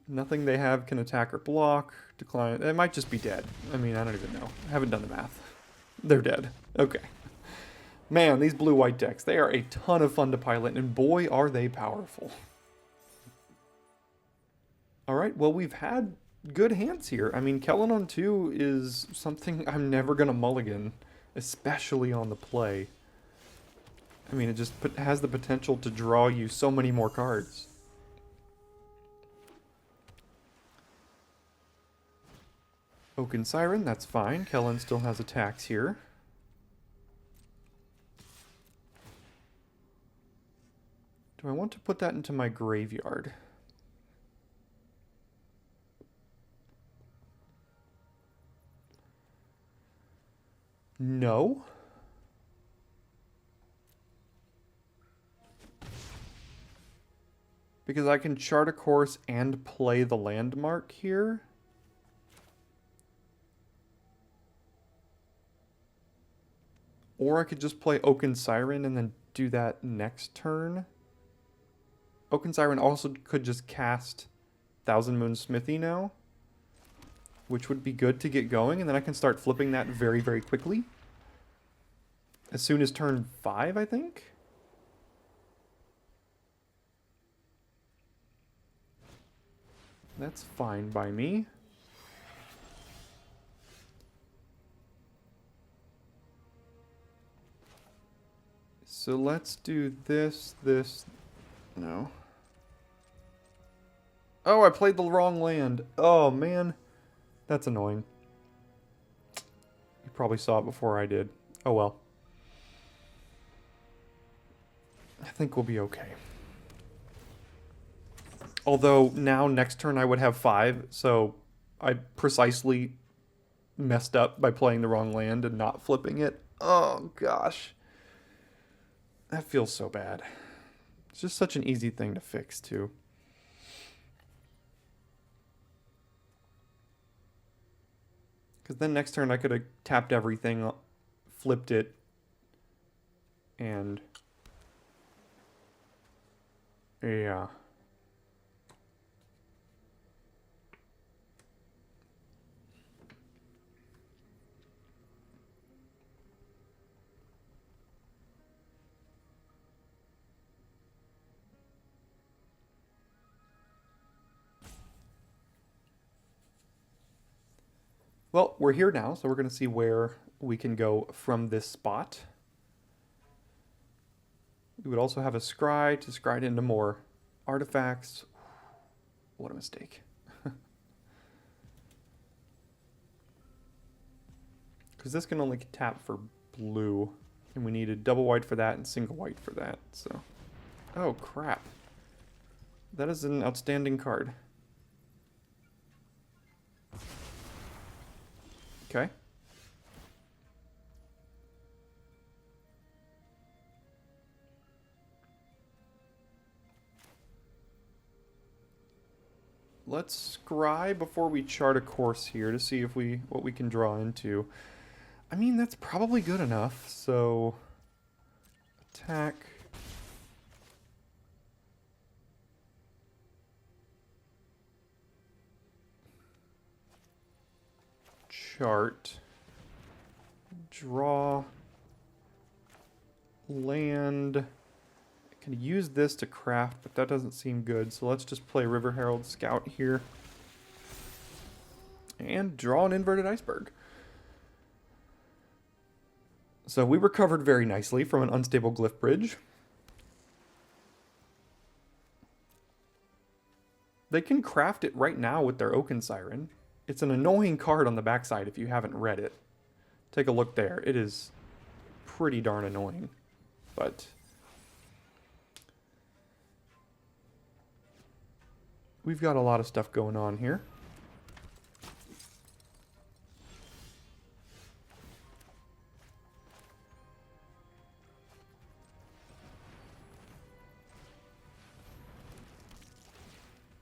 [SPEAKER 1] Nothing they have can attack or block. Decline. It might just be dead. I mean, I don't even know. I haven't done the math. They're dead. Okay. Man, these blue-white decks, they are a ton of fun to pilot, and boy, are they powerful. All right, well, we've had good hands here. I mean, Kellen on 2 is something I'm never going to mulligan, especially on the play. I mean, it just has the potential to draw you so many more cards. Oaken Siren, that's fine. Kellen still has attacks here. Do I want to put that into my graveyard? No. Because I can chart a course and play the landmark here. Or I could just play Oaken Siren and then do that next turn. Oaken Siren also could just cast Thousand Moon Smithy now, which would be good to get going, and then I can start flipping that very, very quickly. As soon as turn 5, I think? That's fine by me. So let's do this, no. Oh, I played the wrong land. Oh, man. That's annoying. You probably saw it before I did. Oh, well. I think we'll be okay. Although, now, next turn I would have 5, so I precisely messed up by playing the wrong land and not flipping it. Oh, gosh. That feels so bad. It's just such an easy thing to fix, too. Because then next turn I could have tapped everything, flipped it, and... yeah. Well, we're here now, so we're going to see where we can go from this spot. We would also have a scry to scry into more artifacts. What a mistake. Because this can only tap for blue, and we needed double white for that and single white for that, so... oh, crap. That is an outstanding card. Okay. Let's scry before we chart a course here to see if what we can draw into. I mean, that's probably good enough, so... attack... chart, draw, land. I can use this to craft, but that doesn't seem good, so let's just play River Herald Scout here. And draw an inverted iceberg. So we recovered very nicely from an unstable glyph bridge. They can craft it right now with their Oaken Siren. It's an annoying card on the backside if you haven't read it. Take a look there. It is pretty darn annoying. But we've got a lot of stuff going on here.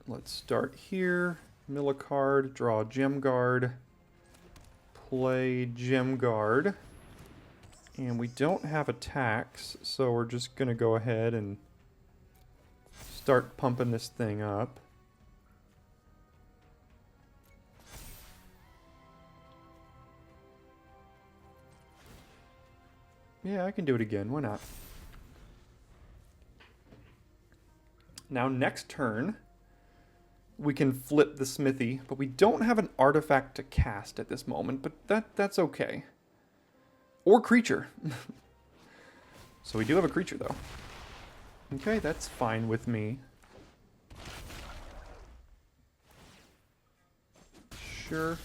[SPEAKER 1] Let's start here. Mill a card, draw a Gem Guard, play Gem Guard, and we don't have attacks, so we're just going to go ahead and start pumping this thing up. Yeah, I can do it again, why not? Now next turn... we can flip the smithy, but we don't have an artifact to cast at this moment, but that's okay. Or creature. So we do have a creature, though. Okay, that's fine with me. Sure.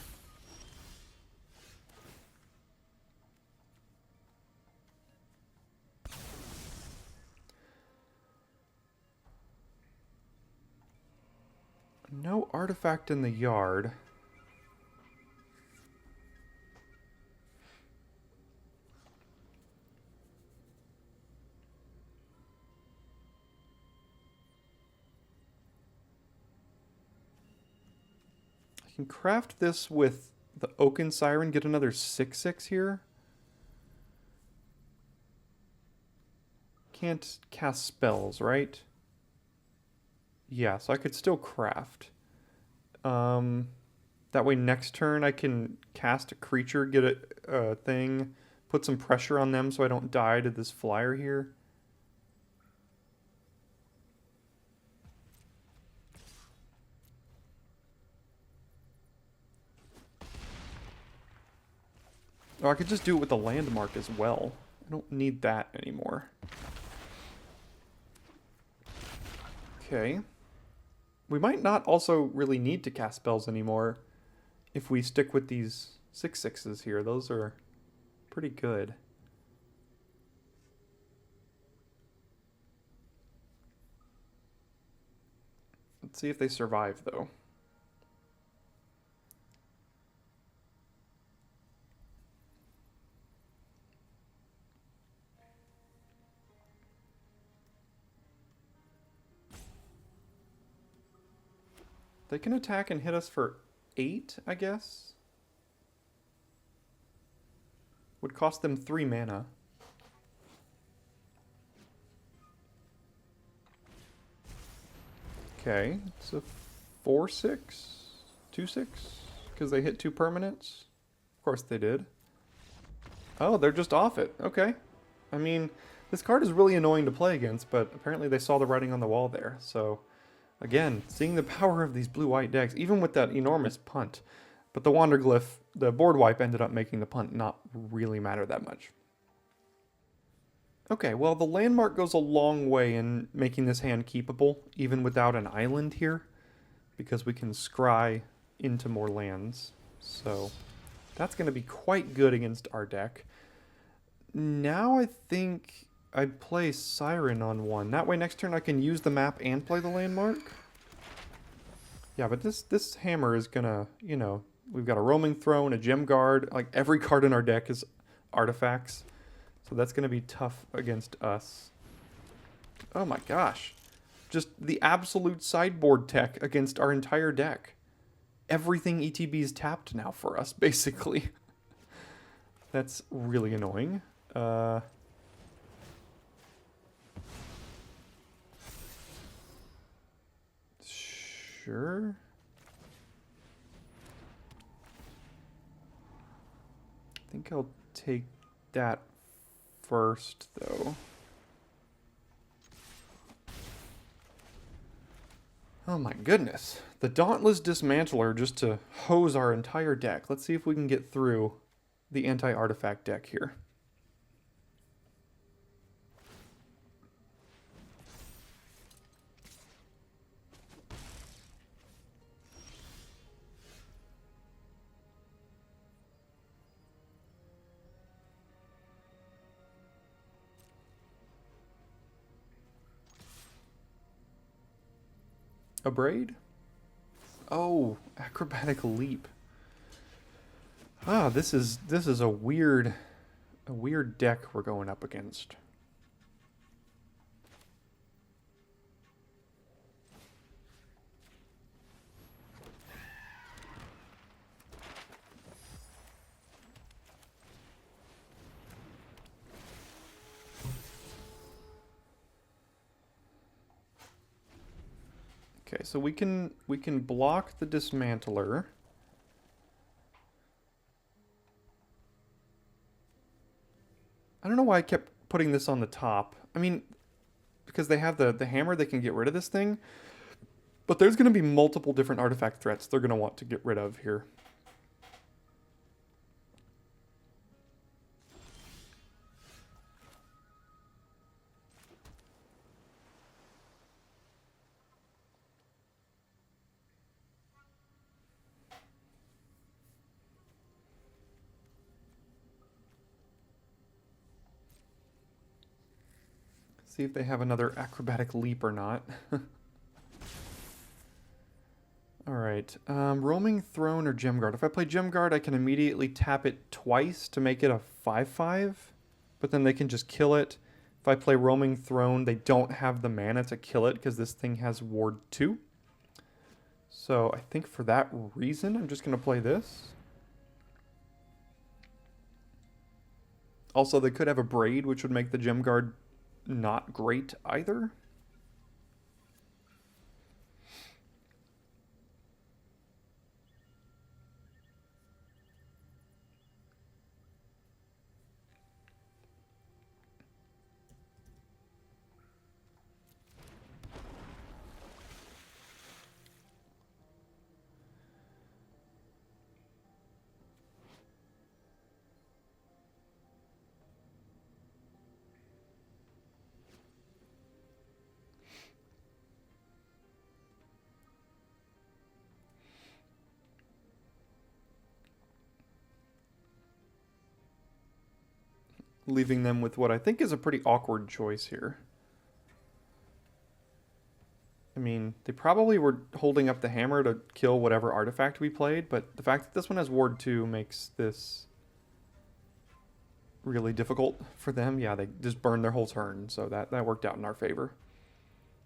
[SPEAKER 1] No artifact in the yard. I can craft this with the Oaken Siren, get another 6/6 here. Can't cast spells, right? Yeah, so I could still craft. That way next turn I can cast a creature, get a thing, put some pressure on them so I don't die to this flyer here. Or I could just do it with the landmark as well. I don't need that anymore. Okay. We might not also really need to cast spells anymore if we stick with these 6/6s here. Those are pretty good. Let's see if they survive, though. They can attack and hit us for 8, I guess. Would cost them 3 mana. Okay, it's a 4/6, 2/6, because they hit 2 permanents. Of course they did. Oh, they're just off it. Okay. I mean, this card is really annoying to play against, but apparently they saw the writing on the wall there. So, again, seeing the power of these blue-white decks, even with that enormous punt. But the Wanderglyph, the board wipe ended up making the punt not really matter that much. Okay, well, the landmark goes a long way in making this hand keepable, even without an island here, because we can scry into more lands. So that's going to be quite good against our deck. Now I think I play Siren on one. That way next turn I can use the map and play the landmark. Yeah, but this hammer is gonna, you know, we've got a roaming throne, a gem guard. Like every card in our deck is artifacts. So that's gonna be tough against us. Oh my gosh. Just the absolute sideboard tech against our entire deck. Everything ETB is tapped now for us, basically. That's really annoying. Sure. I think I'll take that first, though. Oh my goodness. The Dauntless Dismantler just to hose our entire deck. Let's see if we can get through the anti-artifact deck here. A braid? Oh, acrobatic leap. Ah, this is a weird deck we're going up against. Okay, so we can block the Dismantler. I don't know why I kept putting this on the top. I mean, because they have the hammer, they can get rid of this thing. But there's going to be multiple different artifact threats they're going to want to get rid of here. See if they have another acrobatic leap or not. Alright, roaming throne or gem guard. If I play gem guard, I can immediately tap it twice to make it a 5/5, but then they can just kill it. If I play roaming throne, they don't have the mana to kill it because this thing has ward 2. So I think for that reason, I'm just going to play this. Also, they could have a braid, which would make the gem guard not great either. Leaving them with what I think is a pretty awkward choice here. I mean, they probably were holding up the hammer to kill whatever artifact we played, but the fact that this one has ward 2 makes this really difficult for them. Yeah, they just burned their whole turn, so that worked out in our favor.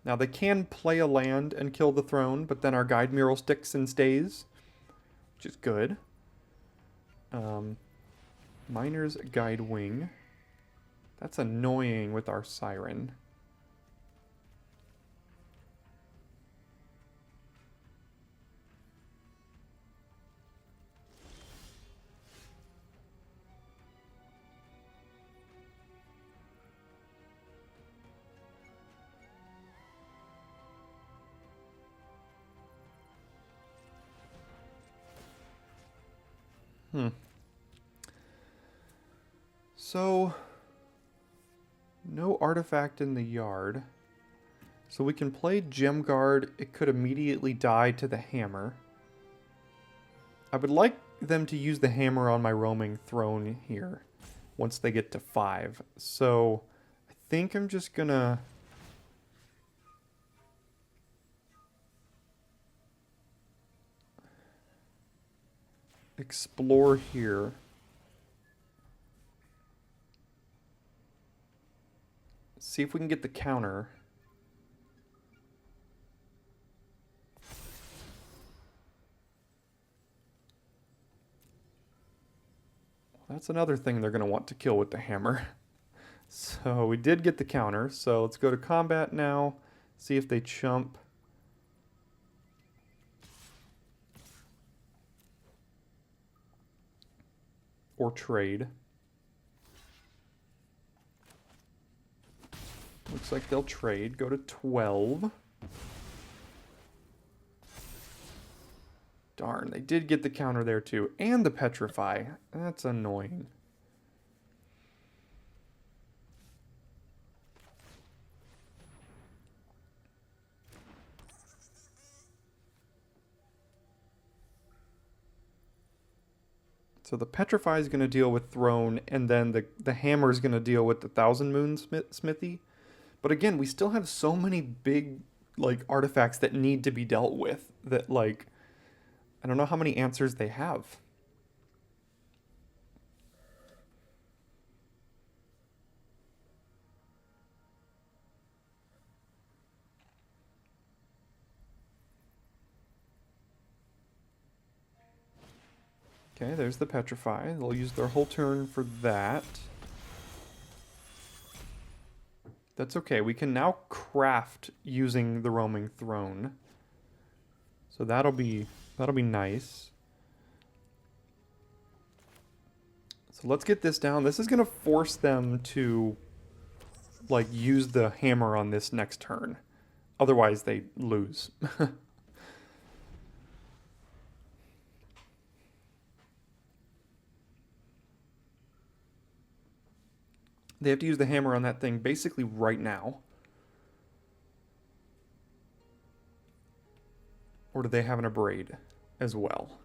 [SPEAKER 1] Now, they can play a land and kill the throne, but then our guide mural sticks and stays, which is good. Miner's Guide Wing. That's annoying with our Siren. So, no artifact in the yard. So we can play Gem Guard. It could immediately die to the hammer. I would like them to use the hammer on my roaming throne here once they get to 5. So I think I'm just gonna explore here. See if we can get the counter. That's another thing they're going to want to kill with the hammer. So we did get the counter. So let's go to combat now. See if they chump. Or trade. Looks like they'll trade. Go to 12. Darn, they did get the counter there too. And the petrify. That's annoying. So the petrify is going to deal with throne, and then the hammer is going to deal with the Thousand Moon Smithy. But again, we still have so many big like artifacts that need to be dealt with that like I don't know how many answers they have. Okay, there's the petrify. They'll use their whole turn for that. That's okay. We can now craft using the roaming throne. So that'll be nice. So let's get this down. This is going to force them to like use the hammer on this next turn. Otherwise they lose. They have to use the hammer on that thing basically right now. Or do they have an abrade as well?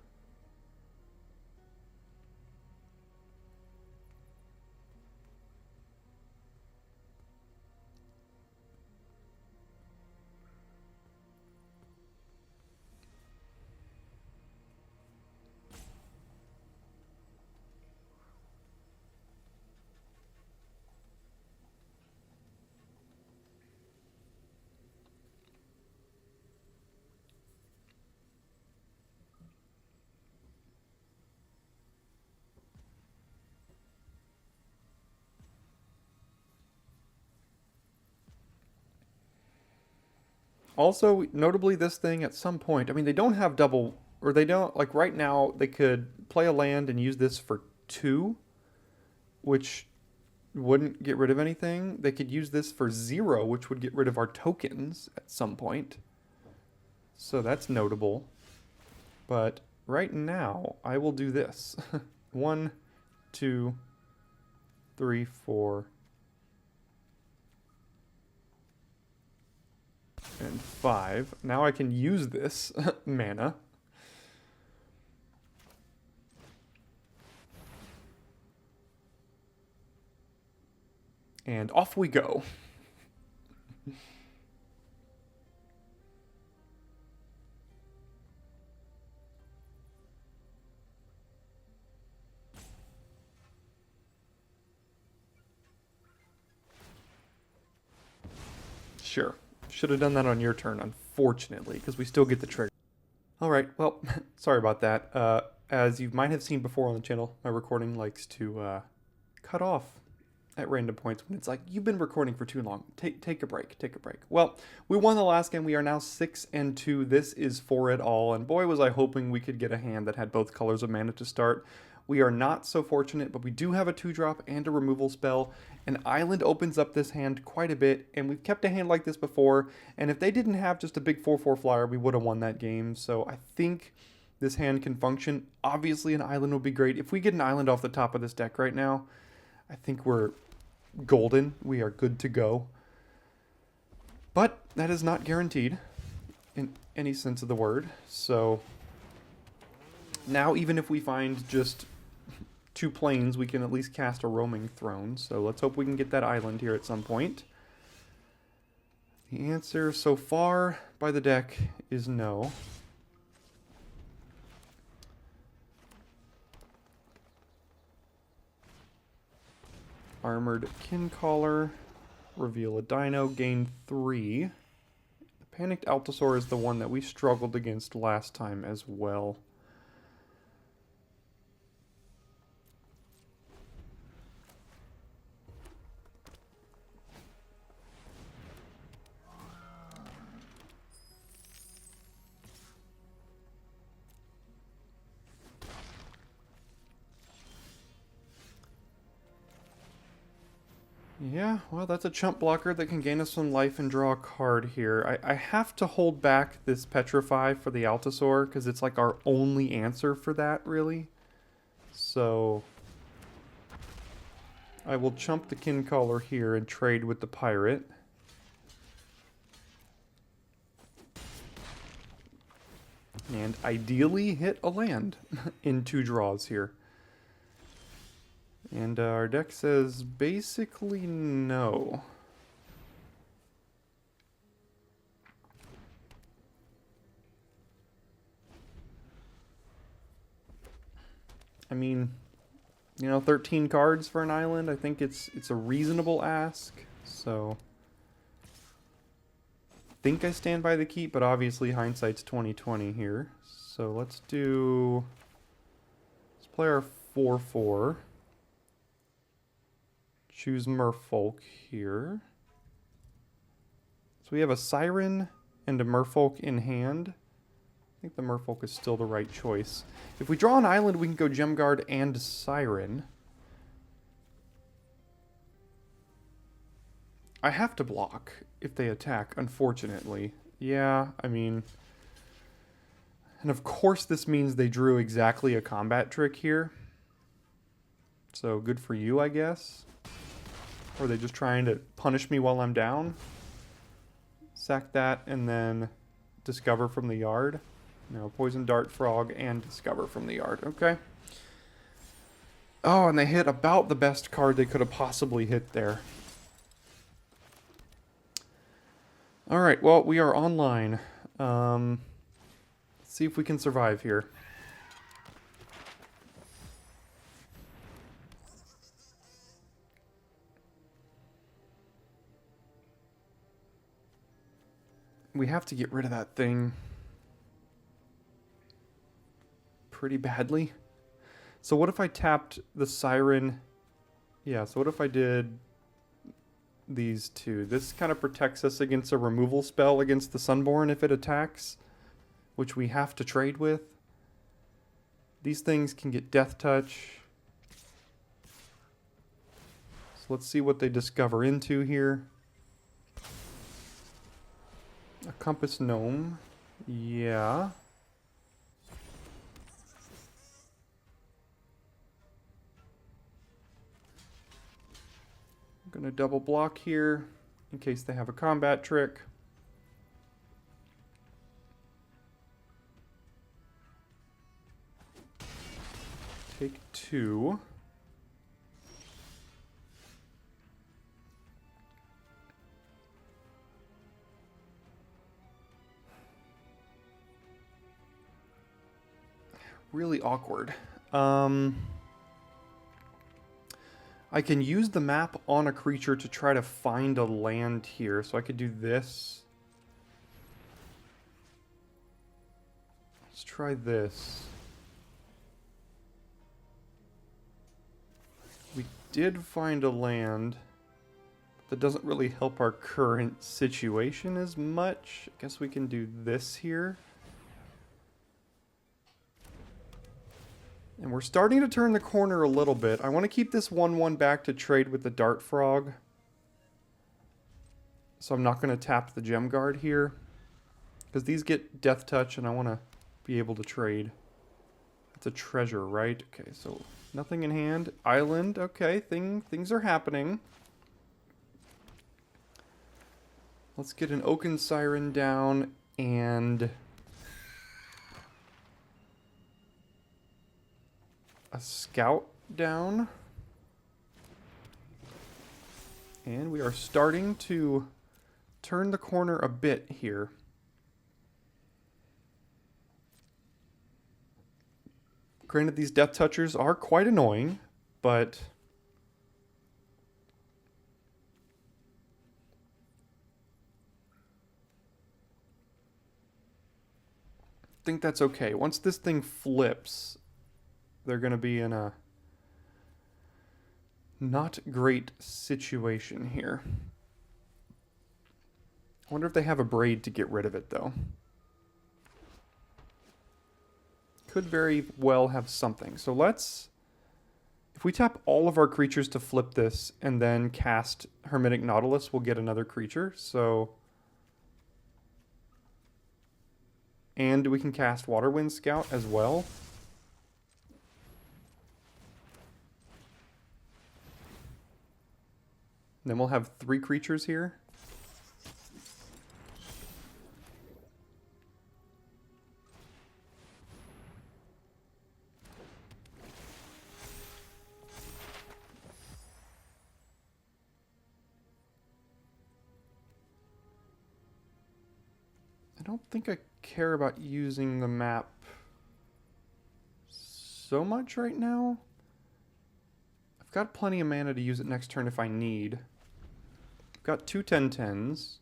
[SPEAKER 1] Also, notably, this thing at some point, I mean, they don't have double, or they don't, like right now, they could play a land and use this for 2, which wouldn't get rid of anything. They could use this for 0, which would get rid of our tokens at some point. So that's notable. But right now, I will do this. 1, 2, 3, 4, and 5. Now I can use this mana. And off we go. Sure. Should have done that on your turn, unfortunately, because we still get the trigger. Alright, well, sorry about that. As you might have seen before on the channel, my recording likes to cut off at random points when it's like, you've been recording for too long. Take a break, take a break. Well, we won the last game. We are now 6-2. This is for it all, and boy was I hoping we could get a hand that had both colors of mana to start. We are not so fortunate, but we do have a 2-drop and a removal spell. An island opens up this hand quite a bit, and we've kept a hand like this before, and if they didn't have just a big 4/4 flyer, we would have won that game. So I think this hand can function. Obviously, an island would be great. If we get an island off the top of this deck right now, I think we're golden. We are good to go. But that is not guaranteed in any sense of the word. So now even if we find just 2 planes, we can at least cast a roaming throne. So let's hope we can get that island here at some point. The answer so far by the deck is no. Armored Kincaller, reveal a dino, gain 3. The Panicked Altosaur is the one that we struggled against last time as well. Yeah, well, that's a chump blocker that can gain us some life and draw a card here. I have to hold back this Petrify for the Altosaur, because it's like our only answer for that, really. So I will chump the Kincaller here and trade with the Pirate. And ideally hit a land in 2 draws here. And our deck says basically no. I mean, you know, 13 cards for an island. I think it's a reasonable ask. So I think I stand by the keep, but obviously hindsight's 20/20 here. So let's play our 4/4. Choose Merfolk here. So we have a Siren and a Merfolk in hand. I think the Merfolk is still the right choice. If we draw an island, we can go Gemguard and Siren. I have to block if they attack, unfortunately. Yeah, I mean... And of course this means they drew exactly a combat trick here. So good for you, I guess. Or are they just trying to punish me while I'm down? Sack that and then discover from the yard. No, poison dart frog and discover from the yard. Okay. Oh, and they hit about the best card they could have possibly hit there. Alright, well, we are online. Let's see if we can survive here. We have to get rid of that thing pretty badly. So what if I tapped the siren? Yeah, so what if I did these two? This kind of protects us against a removal spell against the Sunborn if it attacks, which we have to trade with. These things can get Death Touch. So let's see what they discover into here. A Compass Gnome. Yeah. I'm going to double block here in case they have a combat trick. Take 2. Really awkward. I can use the map on a creature to try to find a land here. So I could do this. Let's try this. We did find a land. That doesn't really help our current situation as much. I guess we can do this here. And we're starting to turn the corner a little bit. I want to keep this 1/1 back to trade with the Dart Frog. So I'm not going to tap the Gem Guard here. Because these get Death Touch and I want to be able to trade. It's a treasure, right? Okay, so nothing in hand. Island, okay, things are happening. Let's get an Oaken Siren down and a Scout down. And we are starting to turn the corner a bit here. Granted, these Death Touchers are quite annoying, but I think that's okay. Once this thing flips, they're going to be in a not great situation here. I wonder if they have a braid to get rid of it, though. Could very well have something. So let's... If we tap all of our creatures to flip this and then cast Hermetic Nautilus, we'll get another creature. So... And we can cast Waterwind Scout as well. Then we'll have 3 creatures here. I don't think I care about using the map so much right now. I've got plenty of mana to use it next turn if I need. I've got 2 10/10s.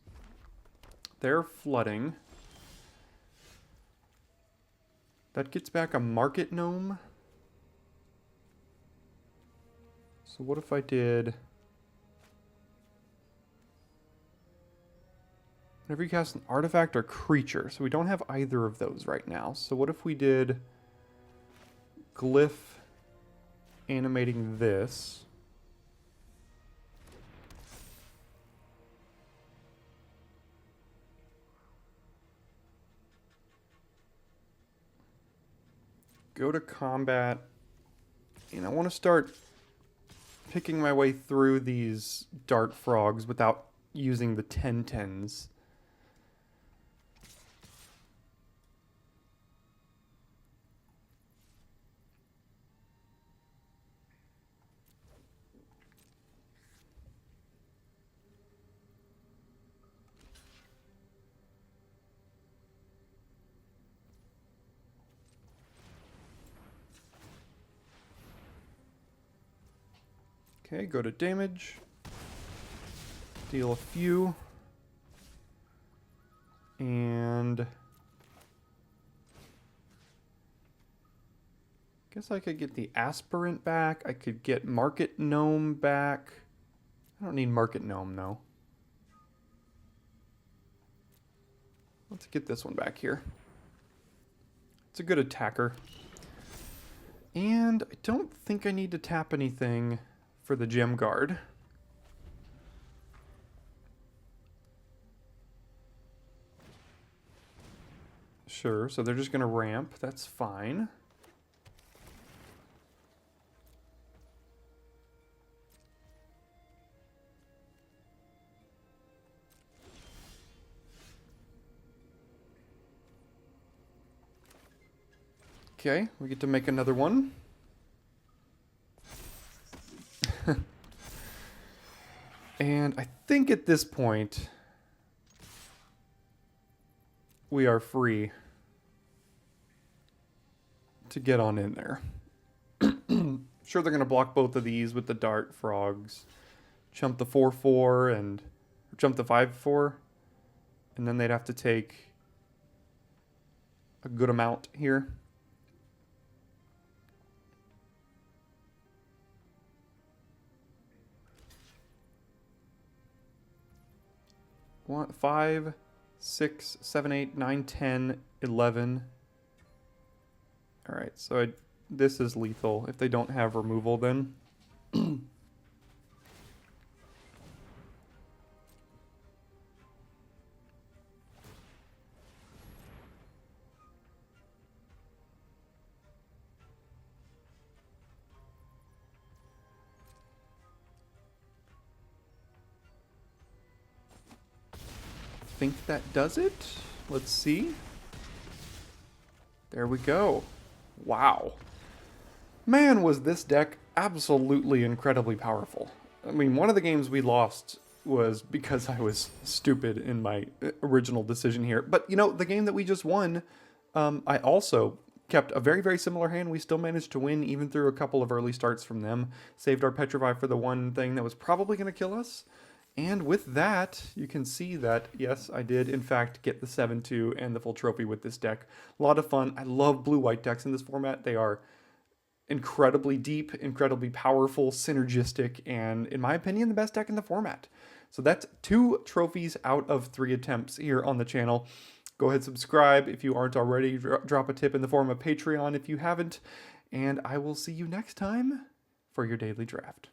[SPEAKER 1] They're flooding. That gets back a Market Gnome. So what if I did... Whenever you cast an artifact or creature. So we don't have either of those right now. So what if we did Glyph animating this? Go to combat. And I want to start picking my way through these dart frogs without using the 10-10s. Okay, go to damage. Deal a few. And guess I could get the aspirant back. I could get market gnome back. I don't need market gnome though. Let's get this one back here. It's a good attacker. And I don't think I need to tap anything for the gem guard. Sure, so they're just going to ramp. That's fine. Okay, we get to make another one. And I think at this point, we are free to get on in there. Sure, they're going to block both of these with the dart frogs. Jump the 4-4 and jump the 5-4. And then they'd have to take a good amount here. One, 5, 6, 7, 8, 9, 10, 11. All right, so this is lethal. If they don't have removal, then. I think that does it. Let's see. There we go. Wow. Man, was this deck absolutely incredibly powerful. I mean, one of the games we lost was because I was stupid in my original decision here. But, you know, the game that we just won, I also kept a very, very similar hand. We still managed to win even through a couple of early starts from them. Saved our Petrify for the one thing that was probably going to kill us. And with that, you can see that, yes, I did, in fact, get the 7-2 and the full trophy with this deck. A lot of fun. I love blue-white decks in this format. They are incredibly deep, incredibly powerful, synergistic, and, in my opinion, the best deck in the format. So that's 2 trophies out of 3 attempts here on the channel. Go ahead, subscribe if you aren't already. Drop a tip in the form of Patreon if you haven't. And I will see you next time for your daily draft.